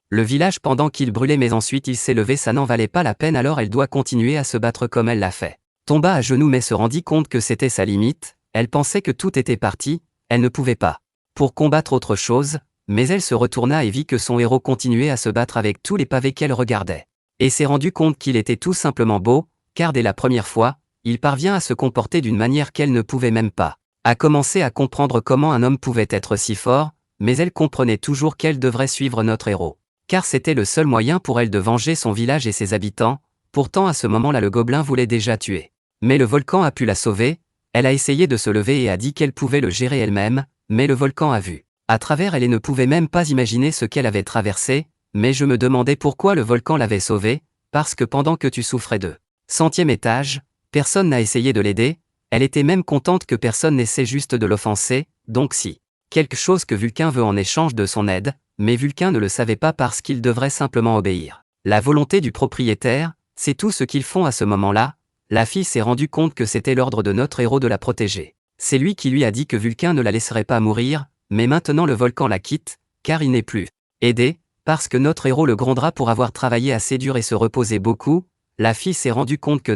le village pendant qu'il brûlait, mais ensuite il s'est levé, ça n'en valait pas la peine, alors elle doit continuer à se battre comme elle l'a fait. Tomba à genoux mais se rendit compte que c'était sa limite, elle pensait que tout était parti, elle ne pouvait pas pour combattre autre chose, mais elle se retourna et vit que son héros continuait à se battre avec tous les pavés qu'elle regardait. Et s'est rendu compte qu'il était tout simplement beau, car dès la première fois, il parvient à se comporter d'une manière qu'elle ne pouvait même pas. A commencé à comprendre comment un homme pouvait être si fort, mais elle comprenait toujours qu'elle devrait suivre notre héros. Car c'était le seul moyen pour elle de venger son village et ses habitants. Pourtant à ce moment-là le gobelin voulait déjà tuer. Mais le volcan a pu la sauver, elle a essayé de se lever et a dit qu'elle pouvait le gérer elle-même, mais le volcan a vu à travers elle et ne pouvait même pas imaginer ce qu'elle avait traversé, mais je me demandais pourquoi le volcan l'avait sauvée, parce que pendant que tu souffrais de 100e étage, personne n'a essayé de l'aider, elle était même contente que personne n'essaie juste de l'offenser, donc si quelque chose que Vulcain veut en échange de son aide, mais Vulcain ne le savait pas parce qu'il devrait simplement obéir. La volonté du propriétaire, c'est tout ce qu'ils font à ce moment-là. La fille s'est rendue compte que c'était l'ordre de notre héros de la protéger. C'est lui qui lui a dit que Vulcain ne la laisserait pas mourir, mais maintenant le volcan la quitte, car il n'est plus aidé, parce que notre héros le grondera pour avoir travaillé assez dur et se reposer beaucoup. La fille s'est rendue compte que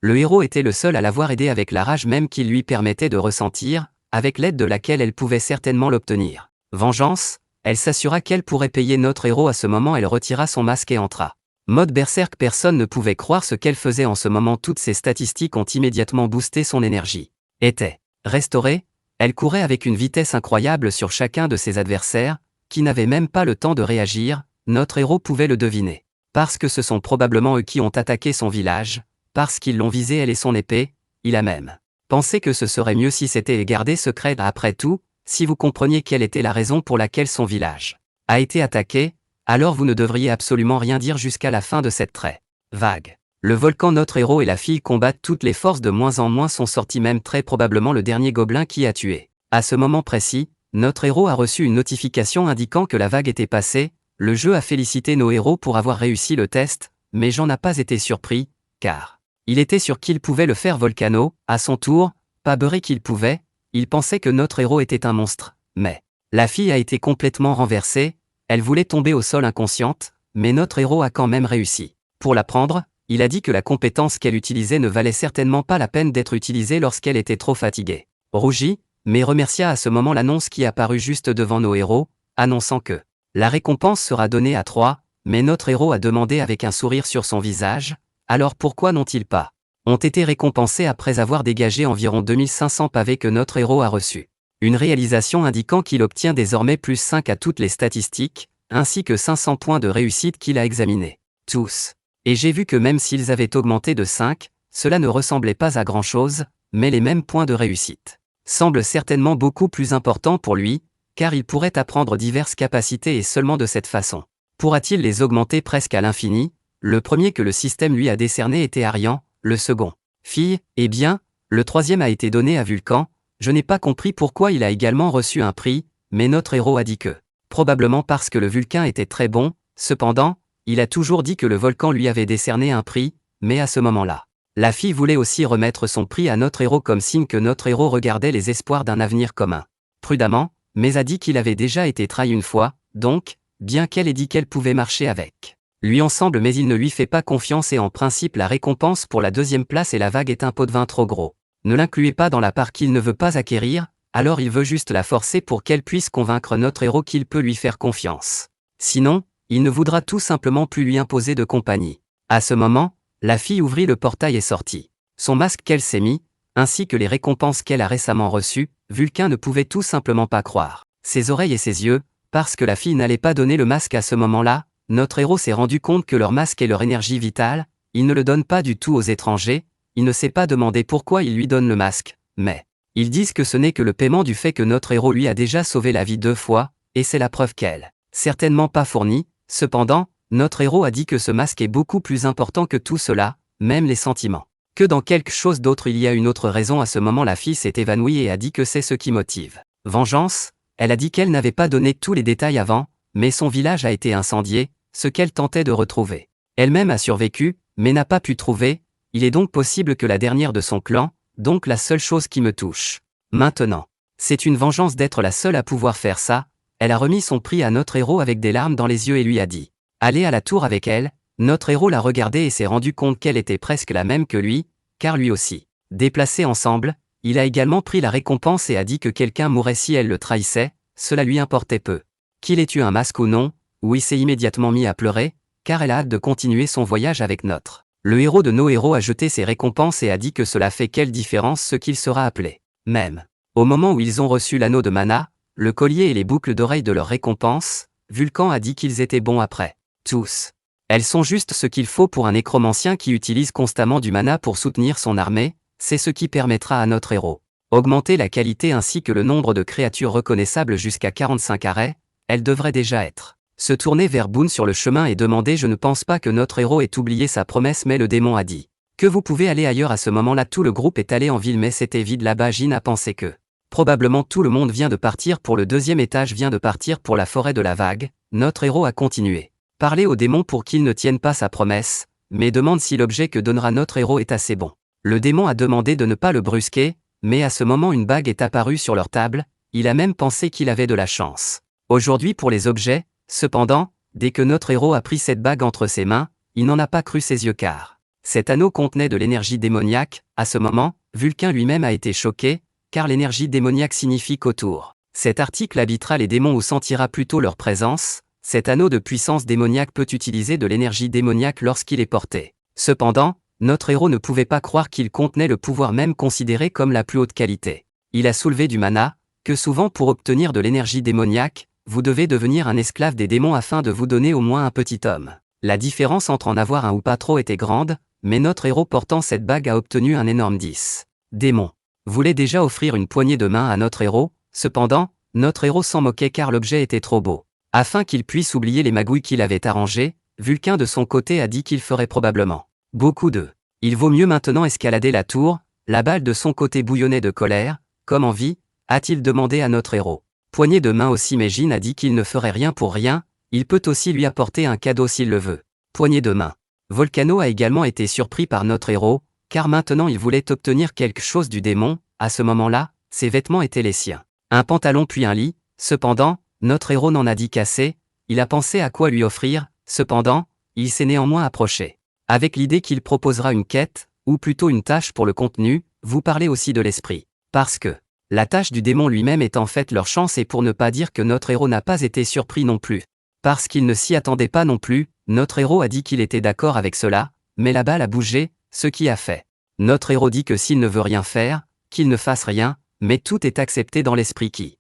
le héros était le seul à l'avoir aidé avec la rage même qu'il lui permettait de ressentir, avec l'aide de laquelle elle pouvait certainement l'obtenir. Vengeance, elle s'assura qu'elle pourrait payer notre héros. À ce moment elle retira son masque et entra. Mode berserk, personne ne pouvait croire ce qu'elle faisait en ce moment, toutes ses statistiques ont immédiatement boosté, son énergie était restaurée, elle courait avec une vitesse incroyable sur chacun de ses adversaires, qui n'avaient même pas le temps de réagir. Notre héros pouvait le deviner. Parce que ce sont probablement eux qui ont attaqué son village, parce qu'ils l'ont visé elle et son épée, il a même pensé que ce serait mieux si c'était gardé secret. Après tout, si vous compreniez quelle était la raison pour laquelle son village a été attaqué, alors vous ne devriez absolument rien dire jusqu'à la fin de cette très vague. Le volcan, notre héros et la fille combattent, toutes les forces de moins en moins sont sorties, même très probablement le dernier gobelin qui a tué. À ce moment précis, notre héros a reçu une notification indiquant que la vague était passée. Le jeu a félicité nos héros pour avoir réussi le test, mais Jean n'a pas été surpris, car il était sûr qu'il pouvait le faire. Volcano, à son tour, pas beurré qu'il pouvait, il pensait que notre héros était un monstre, mais la fille a été complètement renversée, elle voulait tomber au sol inconsciente, mais notre héros a quand même réussi. Pour la prendre, il a dit que la compétence qu'elle utilisait ne valait certainement pas la peine d'être utilisée lorsqu'elle était trop fatiguée. Rougit, mais remercia à ce moment l'annonce qui apparut juste devant nos héros, annonçant que la récompense sera donnée à 3, mais notre héros a demandé avec un sourire sur son visage, alors pourquoi n'ont-ils pas ont été récompensés après avoir dégagé environ 2500 pavés que notre héros a reçus. Une réalisation indiquant qu'il obtient désormais plus 5 à toutes les statistiques, ainsi que 500 points de réussite qu'il a examinés. Tous. Et j'ai vu que même s'ils avaient augmenté de 5, cela ne ressemblait pas à grand-chose, mais les mêmes points de réussite semblent certainement beaucoup plus importants pour lui, car il pourrait apprendre diverses capacités et seulement de cette façon pourra-t-il les augmenter presque à l'infini. Le premier que le système lui a décerné était Arian, le second fille, et bien, le troisième a été donné à Vulcan. Je n'ai pas compris pourquoi il a également reçu un prix, mais notre héros a dit que probablement parce que le Vulcain était très bon. Cependant, il a toujours dit que le volcan lui avait décerné un prix, mais à ce moment-là, la fille voulait aussi remettre son prix à notre héros comme signe que notre héros regardait les espoirs d'un avenir commun. Prudemment, mais a dit qu'il avait déjà été trahi une fois, donc, bien qu'elle ait dit qu'elle pouvait marcher avec lui ensemble, mais il ne lui fait pas confiance et en principe la récompense pour la deuxième place et la vague est un pot de vin trop gros. Ne l'incluez pas dans la part qu'il ne veut pas acquérir, alors il veut juste la forcer pour qu'elle puisse convaincre notre héros qu'il peut lui faire confiance. Sinon, il ne voudra tout simplement plus lui imposer de compagnie. À ce moment, la fille ouvrit le portail et sortit. Son masque qu'elle s'est mis, ainsi que les récompenses qu'elle a récemment reçues, Vulcain ne pouvait tout simplement pas croire ses oreilles et ses yeux, parce que la fille n'allait pas donner le masque à ce moment-là. Notre héros s'est rendu compte que leur masque est leur énergie vitale, il ne le donne pas du tout aux étrangers, il ne s'est pas demandé pourquoi il lui donne le masque, mais Ils disent que ce n'est que le paiement du fait que notre héros lui a déjà sauvé la vie 2 fois, et c'est la preuve qu'elle certainement pas fournie. Cependant, notre héros a dit que ce masque est beaucoup plus important que tout cela, même les sentiments. Que dans quelque chose d'autre il y a une autre raison. À ce moment la fille s'est évanouie et a dit que c'est ce qui motive. Vengeance, elle a dit qu'elle n'avait pas donné tous les détails avant, mais son village a été incendié, ce qu'elle tentait de retrouver. Elle-même a survécu, mais n'a pas pu trouver, il est donc possible que la dernière de son clan, donc la seule chose qui me touche. Maintenant. C'est une vengeance d'être la seule à pouvoir faire ça. Elle a remis son prix à notre héros avec des larmes dans les yeux et lui a dit « Allez à la tour avec elle ». Notre héros l'a regardée et s'est rendu compte qu'elle était presque la même que lui, car lui aussi. Déplacés ensemble, il a également pris la récompense et a dit que quelqu'un mourrait si elle le trahissait, cela lui importait peu. Qu'il ait eu un masque ou non, ou il s'est immédiatement mis à pleurer, car elle a hâte de continuer son voyage avec notre. Le héros de nos héros a jeté ses récompenses et a dit que cela fait quelle différence ce qu'il sera appelé. Même. Au moment où ils ont reçu l'anneau de mana, le collier et les boucles d'oreilles de leur récompense, Vulcan a dit qu'ils étaient bons après. Tous. Elles sont juste ce qu'il faut pour un nécromancien qui utilise constamment du mana pour soutenir son armée, c'est ce qui permettra à notre héros. Augmenter la qualité ainsi que le nombre de créatures reconnaissables jusqu'à 45 arrêts, elle devrait déjà être. Se tourner vers Boone sur le chemin et demander « Je ne pense pas que notre héros ait oublié sa promesse mais le démon a dit que vous pouvez aller ailleurs ». À ce moment-là tout le groupe est allé en ville mais c'était vide là-bas. Jin a pensé que probablement tout le monde vient de partir pour le deuxième étage, vient de partir pour la forêt de la vague. Notre héros a continué. Parler au démon pour qu'il ne tienne pas sa promesse, mais demande si l'objet que donnera notre héros est assez bon. Le démon a demandé de ne pas le brusquer, mais à ce moment une bague est apparue sur leur table, il a même pensé qu'il avait de la chance. Aujourd'hui pour les objets, cependant, dès que notre héros a pris cette bague entre ses mains, il n'en a pas cru ses yeux car cet anneau contenait de l'énergie démoniaque. À ce moment, Vulcain lui-même a été choqué, car l'énergie démoniaque signifie qu'autour cet article habitera les démons ou sentira plutôt leur présence. Cet anneau de puissance démoniaque peut utiliser de l'énergie démoniaque lorsqu'il est porté. Cependant, notre héros ne pouvait pas croire qu'il contenait le pouvoir même considéré comme la plus haute qualité. Il a soulevé du mana, que souvent pour obtenir de l'énergie démoniaque, vous devez devenir un esclave des démons afin de vous donner au moins un petit homme. La différence entre en avoir un ou pas trop était grande, mais notre héros portant cette bague a obtenu un énorme 10. Démon voulait déjà offrir une poignée de main à notre héros, cependant, notre héros s'en moquait car l'objet était trop beau. Afin qu'il puisse oublier les magouilles qu'il avait arrangées, Vulcain de son côté a dit qu'il ferait probablement beaucoup de. Il vaut mieux maintenant escalader la tour. La balle de son côté bouillonnait de colère. Comme envie, a-t-il demandé à notre héros. Poignée de main aussi, mais Jin a dit qu'il ne ferait rien pour rien, il peut aussi lui apporter un cadeau s'il le veut. Poignée de main. Volcano a également été surpris par notre héros, car maintenant il voulait obtenir quelque chose du démon. À ce moment-là, ses vêtements étaient les siens. Un pantalon puis un lit. Cependant, notre héros n'en a dit qu'assez, il a pensé à quoi lui offrir. Cependant, il s'est néanmoins approché. Avec l'idée qu'il proposera une quête, ou plutôt une tâche pour le contenu. Vous parlez aussi de l'esprit. Parce que la tâche du démon lui-même est en fait leur chance, et pour ne pas dire que notre héros n'a pas été surpris non plus. Parce qu'il ne s'y attendait pas non plus, notre héros a dit qu'il était d'accord avec cela, mais la balle a bougé, ce qui a fait. Notre héros dit que s'il ne veut rien faire, qu'il ne fasse rien, mais tout est accepté dans l'esprit qui.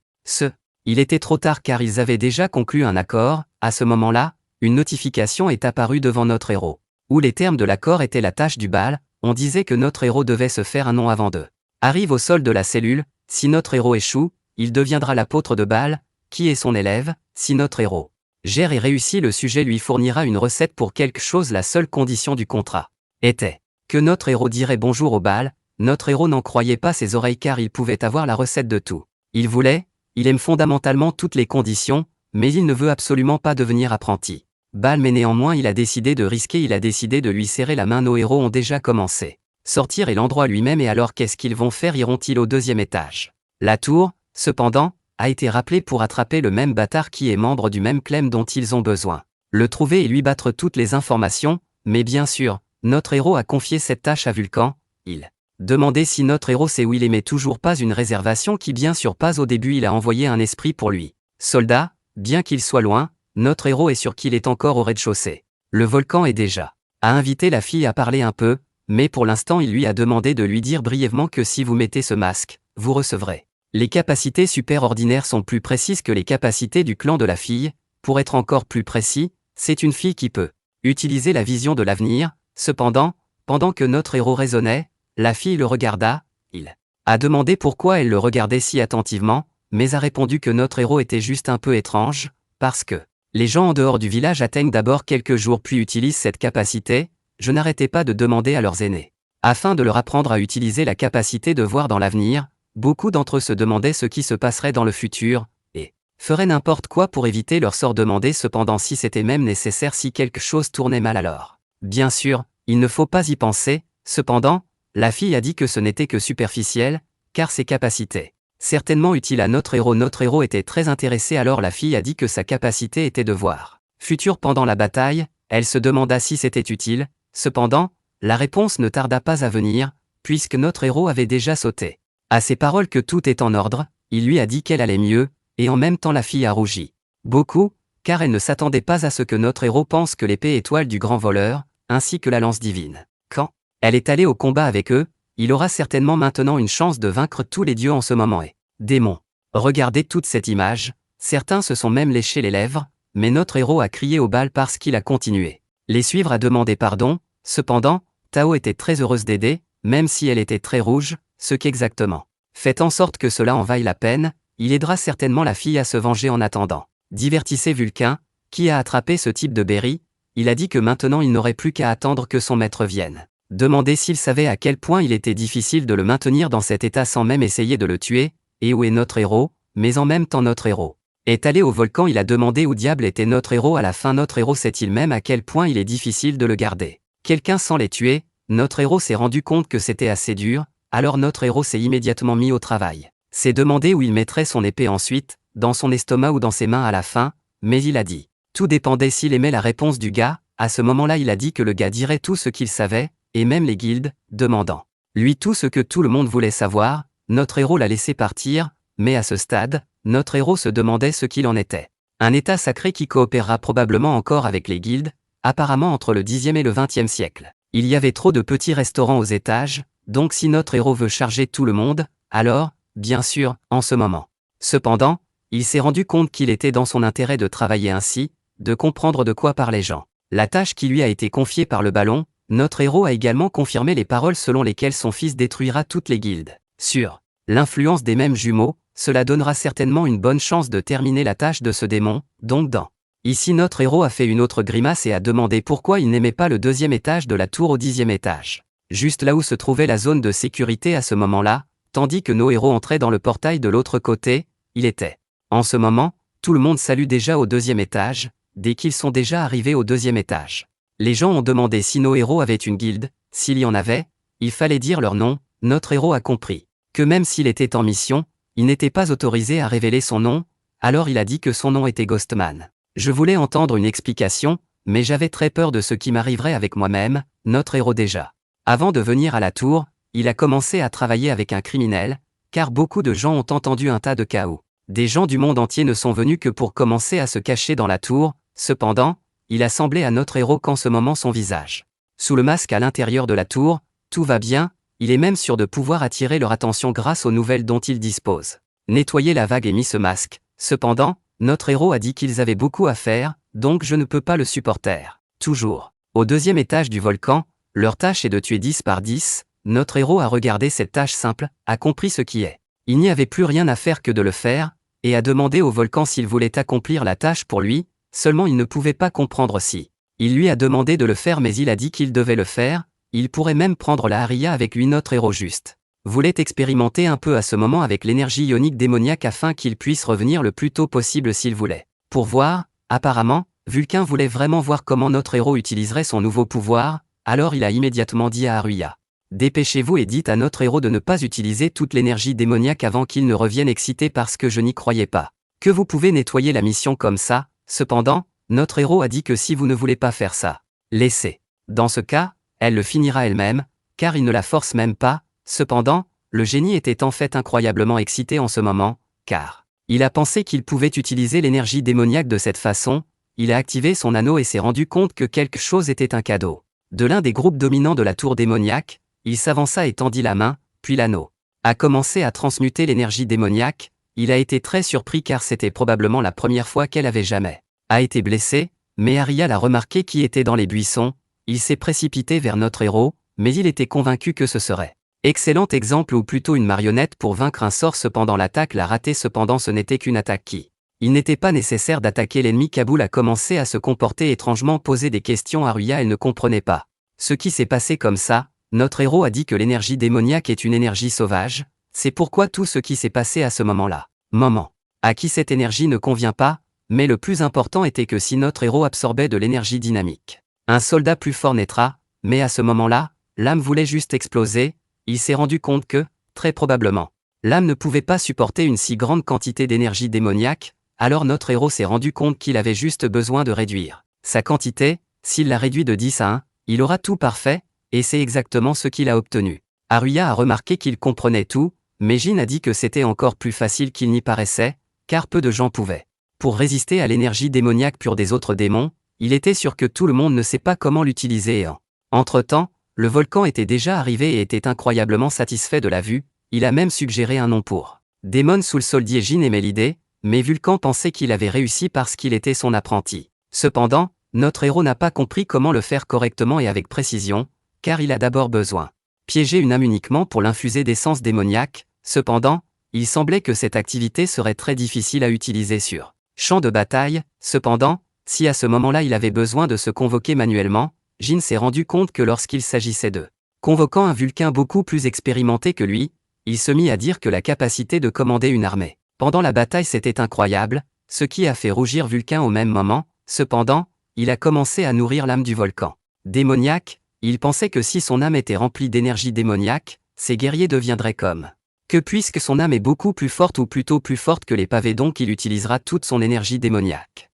Il était trop tard car ils avaient déjà conclu un accord. À ce moment-là, une notification est apparue devant notre héros. Où les termes de l'accord étaient la tâche du bal, on disait que notre héros devait se faire un nom avant d'eux. Arrive au sol de la cellule, si notre héros échoue, il deviendra l'apôtre de Baal, qui est son élève. Si notre héros gère et réussit, le sujet lui fournira une recette pour quelque chose. La seule condition du contrat était que notre héros dirait bonjour au Baal. Notre héros n'en croyait pas ses oreilles car il pouvait avoir la recette de tout. Il aime fondamentalement toutes les conditions, mais il ne veut absolument pas devenir apprenti. Baal, mais néanmoins il a décidé de risquer, il a décidé de lui serrer la main. Nos héros ont déjà commencé. Sortir et l'endroit lui-même, et alors qu'est-ce qu'ils vont faire? Iront-ils au deuxième étage? La tour, cependant, a été rappelée pour attraper le même bâtard qui est membre du même clan dont ils ont besoin. Le trouver et lui battre toutes les informations, mais bien sûr, notre héros a confié cette tâche à Vulcan. Il demandait si notre héros sait où il est, mais toujours pas une réservation qui bien sûr pas au début. Il a envoyé un esprit pour lui. Soldat, bien qu'il soit loin, notre héros est sûr qu'il est encore au rez-de-chaussée. Le volcan est déjà a invité la fille à parler un peu, mais pour l'instant il lui a demandé de lui dire brièvement que si vous mettez ce masque, vous recevrez. Les capacités super ordinaires sont plus précises que les capacités du clan de la fille. Pour être encore plus précis, c'est une fille qui peut utiliser la vision de l'avenir. Cependant, pendant que notre héros raisonnait, la fille le regarda. Il A demandé pourquoi elle le regardait si attentivement, mais a répondu que notre héros était juste un peu étrange, parce que les gens en dehors du village atteignent d'abord quelques jours puis utilisent cette capacité, je n'arrêtais pas de demander à leurs aînés. Afin de leur apprendre à utiliser la capacité de voir dans l'avenir, beaucoup d'entre eux se demandaient ce qui se passerait dans le futur, et feraient n'importe quoi pour éviter leur sort demandé cependant si c'était même nécessaire si quelque chose tournait mal alors. Bien sûr, il ne faut pas y penser, cependant, la fille a dit que ce n'était que superficiel, car ses capacités certainement utiles à notre héros était très intéressé alors la fille a dit que sa capacité était de voir futur pendant la bataille, elle se demanda si c'était utile, cependant, la réponse ne tarda pas à venir, puisque notre héros avait déjà sauté. À ces paroles que tout est en ordre, il lui a dit qu'elle allait mieux, et en même temps la fille a rougi. Beaucoup, car elle ne s'attendait pas à ce que notre héros pense que l'épée étoile du grand voleur, ainsi que la lance divine. Quand elle est allée au combat avec eux, il aura certainement maintenant une chance de vaincre tous les dieux en ce moment et démons. Regardez toute cette image, certains se sont même léchés les lèvres, mais notre héros a crié au bal parce qu'il a continué. Les suivre a demandé pardon, cependant, Tao était très heureuse d'aider, même si elle était très rouge, ce qu'exactement. Faites en sorte que cela en vaille la peine, il aidera certainement la fille à se venger en attendant. Divertissez Vulcain, qui a attrapé ce type de berry, il a dit que maintenant il n'aurait plus qu'à attendre que son maître vienne. Demandez s'il savait à quel point il était difficile de le maintenir dans cet état sans même essayer de le tuer, et où est notre héros, mais en même temps notre héros est allé au volcan il a demandé où diable était notre héros à la fin notre héros sait-il même à quel point il est difficile de le garder. Quelqu'un sans les tuer, notre héros s'est rendu compte que c'était assez dur, alors notre héros s'est immédiatement mis au travail. S'est demandé où il mettrait son épée ensuite, dans son estomac ou dans ses mains à la fin, mais il a dit. Tout dépendait s'il aimait la réponse du gars, à ce moment-là il a dit que le gars dirait tout ce qu'il savait, et même les guildes, demandant lui tout ce que tout le monde voulait savoir, notre héros l'a laissé partir, mais à ce stade, notre héros se demandait ce qu'il en était. Un état sacré qui coopérera probablement encore avec les guildes, apparemment entre le 10e et le 20e siècle. Il y avait trop de petits restaurants aux étages, donc si notre héros veut charger tout le monde, alors, bien sûr, en ce moment. Cependant, il s'est rendu compte qu'il était dans son intérêt de travailler ainsi, de comprendre de quoi parlaient les gens. La tâche qui lui a été confiée par le ballon, notre héros a également confirmé les paroles selon lesquelles son fils détruira toutes les guildes. Sur l'influence des mêmes jumeaux, cela donnera certainement une bonne chance de terminer la tâche de ce démon, donc dans. Ici notre héros a fait une autre grimace et a demandé pourquoi il n'aimait pas le 2e étage de la tour au 10e étage. Juste là où se trouvait la zone de sécurité à ce moment-là, tandis que nos héros entraient dans le portail de l'autre côté, il était. En ce moment, tout le monde salue déjà au 2e étage, dès qu'ils sont déjà arrivés au 2e étage. Les gens ont demandé si nos héros avaient une guilde, s'il y en avait, il fallait dire leur nom, notre héros a compris que même s'il était en mission, il n'était pas autorisé à révéler son nom, alors il a dit que son nom était Ghostman. Je voulais entendre une explication, mais j'avais très peur de ce qui m'arriverait avec moi-même, notre héros déjà. Avant de venir à la tour, il a commencé à travailler avec un criminel, car beaucoup de gens ont entendu un tas de chaos. Des gens du monde entier ne sont venus que pour commencer à se cacher dans la tour, cependant, il a semblé à notre héros qu'en ce moment son visage. Sous le masque à l'intérieur de la tour, tout va bien, il est même sûr de pouvoir attirer leur attention grâce aux nouvelles dont il dispose. Nettoyer la vague et mis ce masque, cependant, notre héros a dit qu'ils avaient beaucoup à faire, donc je ne peux pas le supporter. Toujours. Au 2e étage du volcan, leur tâche est de tuer 10 par 10, notre héros a regardé cette tâche simple, a compris ce qui est. Il n'y avait plus rien à faire que de le faire, et a demandé au volcan s'il voulait accomplir la tâche pour lui, seulement il ne pouvait pas comprendre si. Il lui a demandé de le faire mais il a dit qu'il devait le faire, il pourrait même prendre la Haria avec lui notre héros juste. Voulait expérimenter un peu à ce moment avec l'énergie ionique démoniaque afin qu'il puisse revenir le plus tôt possible s'il voulait. Pour voir, apparemment, Vulcain voulait vraiment voir comment notre héros utiliserait son nouveau pouvoir, alors il a immédiatement dit à Haruya. Dépêchez-vous et dites à notre héros de ne pas utiliser toute l'énergie démoniaque avant qu'il ne revienne excité parce que je n'y croyais pas. Que vous pouvez nettoyer la mission comme ça, cependant, notre héros a dit que si vous ne voulez pas faire ça, laissez. Dans ce cas, elle le finira elle-même, car il ne la force même pas, cependant, le génie était en fait incroyablement excité en ce moment, car il a pensé qu'il pouvait utiliser l'énergie démoniaque de cette façon, il a activé son anneau et s'est rendu compte que quelque chose était un cadeau. De l'un des groupes dominants de la tour démoniaque, il s'avança et tendit la main, puis l'anneau a commencé à transmuter l'énergie démoniaque, il a été très surpris car c'était probablement la première fois qu'elle avait jamais a été blessée, mais Haria l'a remarqué qui était dans les buissons, il s'est précipité vers notre héros, mais il était convaincu que ce serait Excellent exemple ou plutôt une marionnette pour vaincre un sort cependant l'attaque l'a raté cependant ce n'était qu'une attaque qui. Il n'était pas nécessaire d'attaquer l'ennemi Kaboul a commencé à se comporter étrangement poser des questions à Ruya elle ne comprenait pas. Ce qui s'est passé comme ça, notre héros a dit que l'énergie démoniaque est une énergie sauvage, c'est pourquoi tout ce qui s'est passé à ce moment-là. Moment. À qui cette énergie ne convient pas, mais le plus important était que si notre héros absorbait de l'énergie dynamique, un soldat plus fort naîtra, mais à ce moment-là, l'âme voulait juste exploser, il s'est rendu compte que, très probablement, l'âme ne pouvait pas supporter une si grande quantité d'énergie démoniaque, alors notre héros s'est rendu compte qu'il avait juste besoin de réduire sa quantité, s'il l'a réduit de 10 à 1, il aura tout parfait, et c'est exactement ce qu'il a obtenu. Haruya a remarqué qu'il comprenait tout, mais Jin a dit que c'était encore plus facile qu'il n'y paraissait, car peu de gens pouvaient. Pour résister à l'énergie démoniaque pure des autres démons, il était sûr que tout le monde ne sait pas comment l'utiliser et entre-temps, le volcan était déjà arrivé et était incroyablement satisfait de la vue, il a même suggéré un nom pour Démon sous le soldier. Jin aimait l'idée, mais Vulcan pensait qu'il avait réussi parce qu'il était son apprenti. Cependant, notre héros n'a pas compris comment le faire correctement et avec précision, car il a d'abord besoin piéger une âme uniquement pour l'infuser d'essence démoniaque, cependant, il semblait que cette activité serait très difficile à utiliser sur champ de bataille, cependant, si à ce moment-là il avait besoin de se convoquer manuellement, Jin s'est rendu compte que lorsqu'il s'agissait de convoquant un Vulcain beaucoup plus expérimenté que lui, il se mit à dire que la capacité de commander une armée pendant la bataille c'était incroyable, ce qui a fait rougir Vulcain au même moment, cependant, il a commencé à nourrir l'âme du volcan démoniaque, il pensait que si son âme était remplie d'énergie démoniaque, ses guerriers deviendraient comme que puisque son âme est beaucoup plus forte ou plutôt plus forte que les pavés donc il utilisera toute son énergie démoniaque.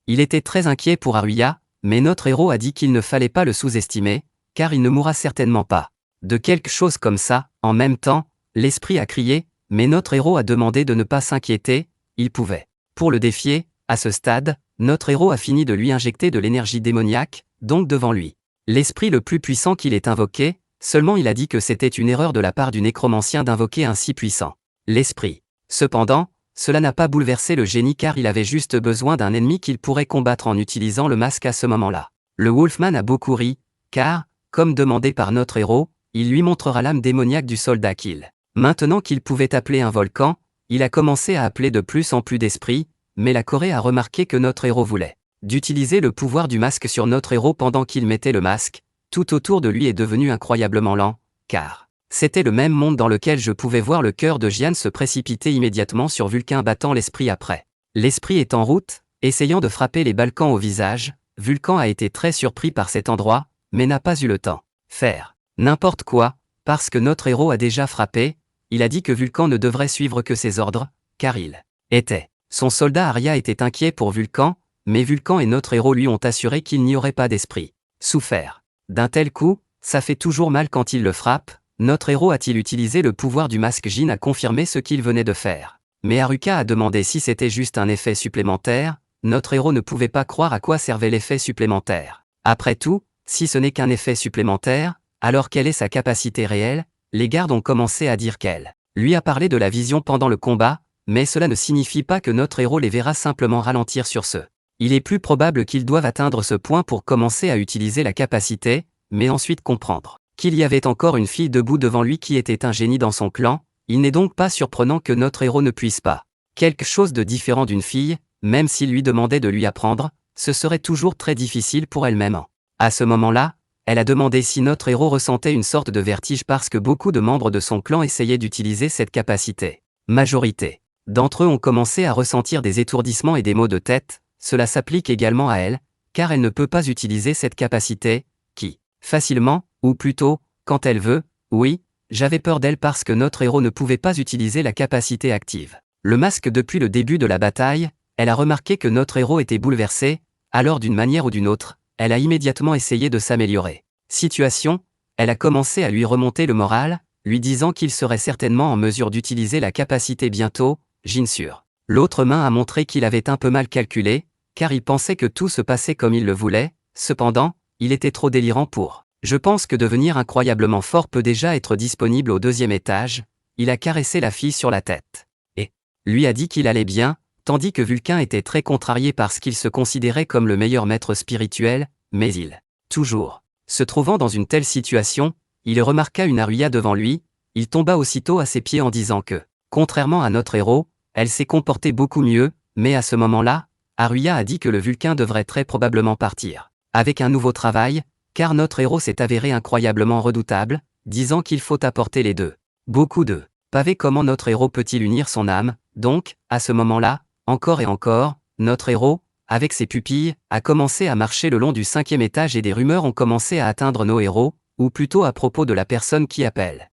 Il était très inquiet pour Haruya, mais notre héros a dit qu'il ne fallait pas le sous-estimer, car il ne mourra certainement pas de quelque chose comme ça. En même temps, l'esprit a crié, mais notre héros a demandé de ne pas s'inquiéter, il pouvait. Pour le défier, à ce stade, notre héros a fini de lui injecter de l'énergie démoniaque, donc devant lui. L'esprit le plus puissant qu'il ait invoqué, seulement il a dit que c'était une erreur de la part du nécromancien d'invoquer un si puissant l'esprit. Cependant, cela n'a pas bouleversé le génie car il avait juste besoin d'un ennemi qu'il pourrait combattre en utilisant le masque à ce moment-là. Le Wolfman a beaucoup ri, car, comme demandé par notre héros, il lui montrera l'âme démoniaque du soldat qu'il. Maintenant qu'il pouvait appeler un volcan, il a commencé à appeler de plus en plus d'esprits, mais la Corée a remarqué que notre héros voulait d'utiliser le pouvoir du masque sur notre héros pendant qu'il mettait le masque, tout autour de lui est devenu incroyablement lent, car c'était le même monde dans lequel je pouvais voir le cœur de Jian se précipiter immédiatement sur Vulcain battant l'esprit après. L'esprit est en route, essayant de frapper les Balkans au visage, Vulcan a été très surpris par cet endroit, mais n'a pas eu le temps. Faire n'importe quoi, parce que notre héros a déjà frappé, il a dit que Vulcan ne devrait suivre que ses ordres, car il était. Son soldat Arya était inquiet pour Vulcan, mais Vulcan et notre héros lui ont assuré qu'il n'y aurait pas d'esprit souffert d'un tel coup, ça fait toujours mal quand il le frappe. Notre héros a-t-il utilisé le pouvoir du masque? Jin a confirmé ce qu'il venait de faire. Mais Haruka a demandé si c'était juste un effet supplémentaire, notre héros ne pouvait pas croire à quoi servait l'effet supplémentaire. Après tout, si ce n'est qu'un effet supplémentaire, alors quelle est sa capacité réelle? Les gardes ont commencé à dire qu'elle lui a parlé de la vision pendant le combat, mais cela ne signifie pas que notre héros les verra simplement ralentir sur ce. Il est plus probable qu'ils doivent atteindre ce point pour commencer à utiliser la capacité, mais ensuite comprendre qu'il y avait encore une fille debout devant lui qui était un génie dans son clan, il n'est donc pas surprenant que notre héros ne puisse pas quelque chose de différent d'une fille, même s'il lui demandait de lui apprendre, ce serait toujours très difficile pour elle-même. À ce moment-là, elle a demandé si notre héros ressentait une sorte de vertige parce que beaucoup de membres de son clan essayaient d'utiliser cette capacité. Majorité d'entre eux ont commencé à ressentir des étourdissements et des maux de tête, cela s'applique également à elle, car elle ne peut pas utiliser cette capacité, qui, facilement, ou plutôt, quand elle veut, oui, j'avais peur d'elle parce que notre héros ne pouvait pas utiliser la capacité active. Le masque depuis le début de la bataille, elle a remarqué que notre héros était bouleversé, alors d'une manière ou d'une autre, elle a immédiatement essayé de s'améliorer. Situation, elle a commencé à lui remonter le moral, lui disant qu'il serait certainement en mesure d'utiliser la capacité bientôt, Jin sûr. L'autre main a montré qu'il avait un peu mal calculé, car il pensait que tout se passait comme il le voulait, cependant, il était trop délirant pour. Je pense que devenir incroyablement fort peut déjà être disponible au 2e étage, il a caressé la fille sur la tête. Et lui a dit qu'il allait bien, tandis que Vulcain était très contrarié parce qu'il se considérait comme le meilleur maître spirituel, mais il, toujours, se trouvant dans une telle situation, il remarqua une Haruya devant lui, il tomba aussitôt à ses pieds en disant que, contrairement à notre héros, elle s'est comportée beaucoup mieux, mais à ce moment-là, Haruya a dit que le Vulcain devrait très probablement partir avec un nouveau travail, car notre héros s'est avéré incroyablement redoutable, disant qu'il faut apporter les deux. Beaucoup de pavés. Comment notre héros peut-il unir son âme? Donc, à ce moment-là, encore et encore, notre héros, avec ses pupilles, a commencé à marcher le long du 5e étage et des rumeurs ont commencé à atteindre nos héros, ou plutôt à propos de la personne qui appelle.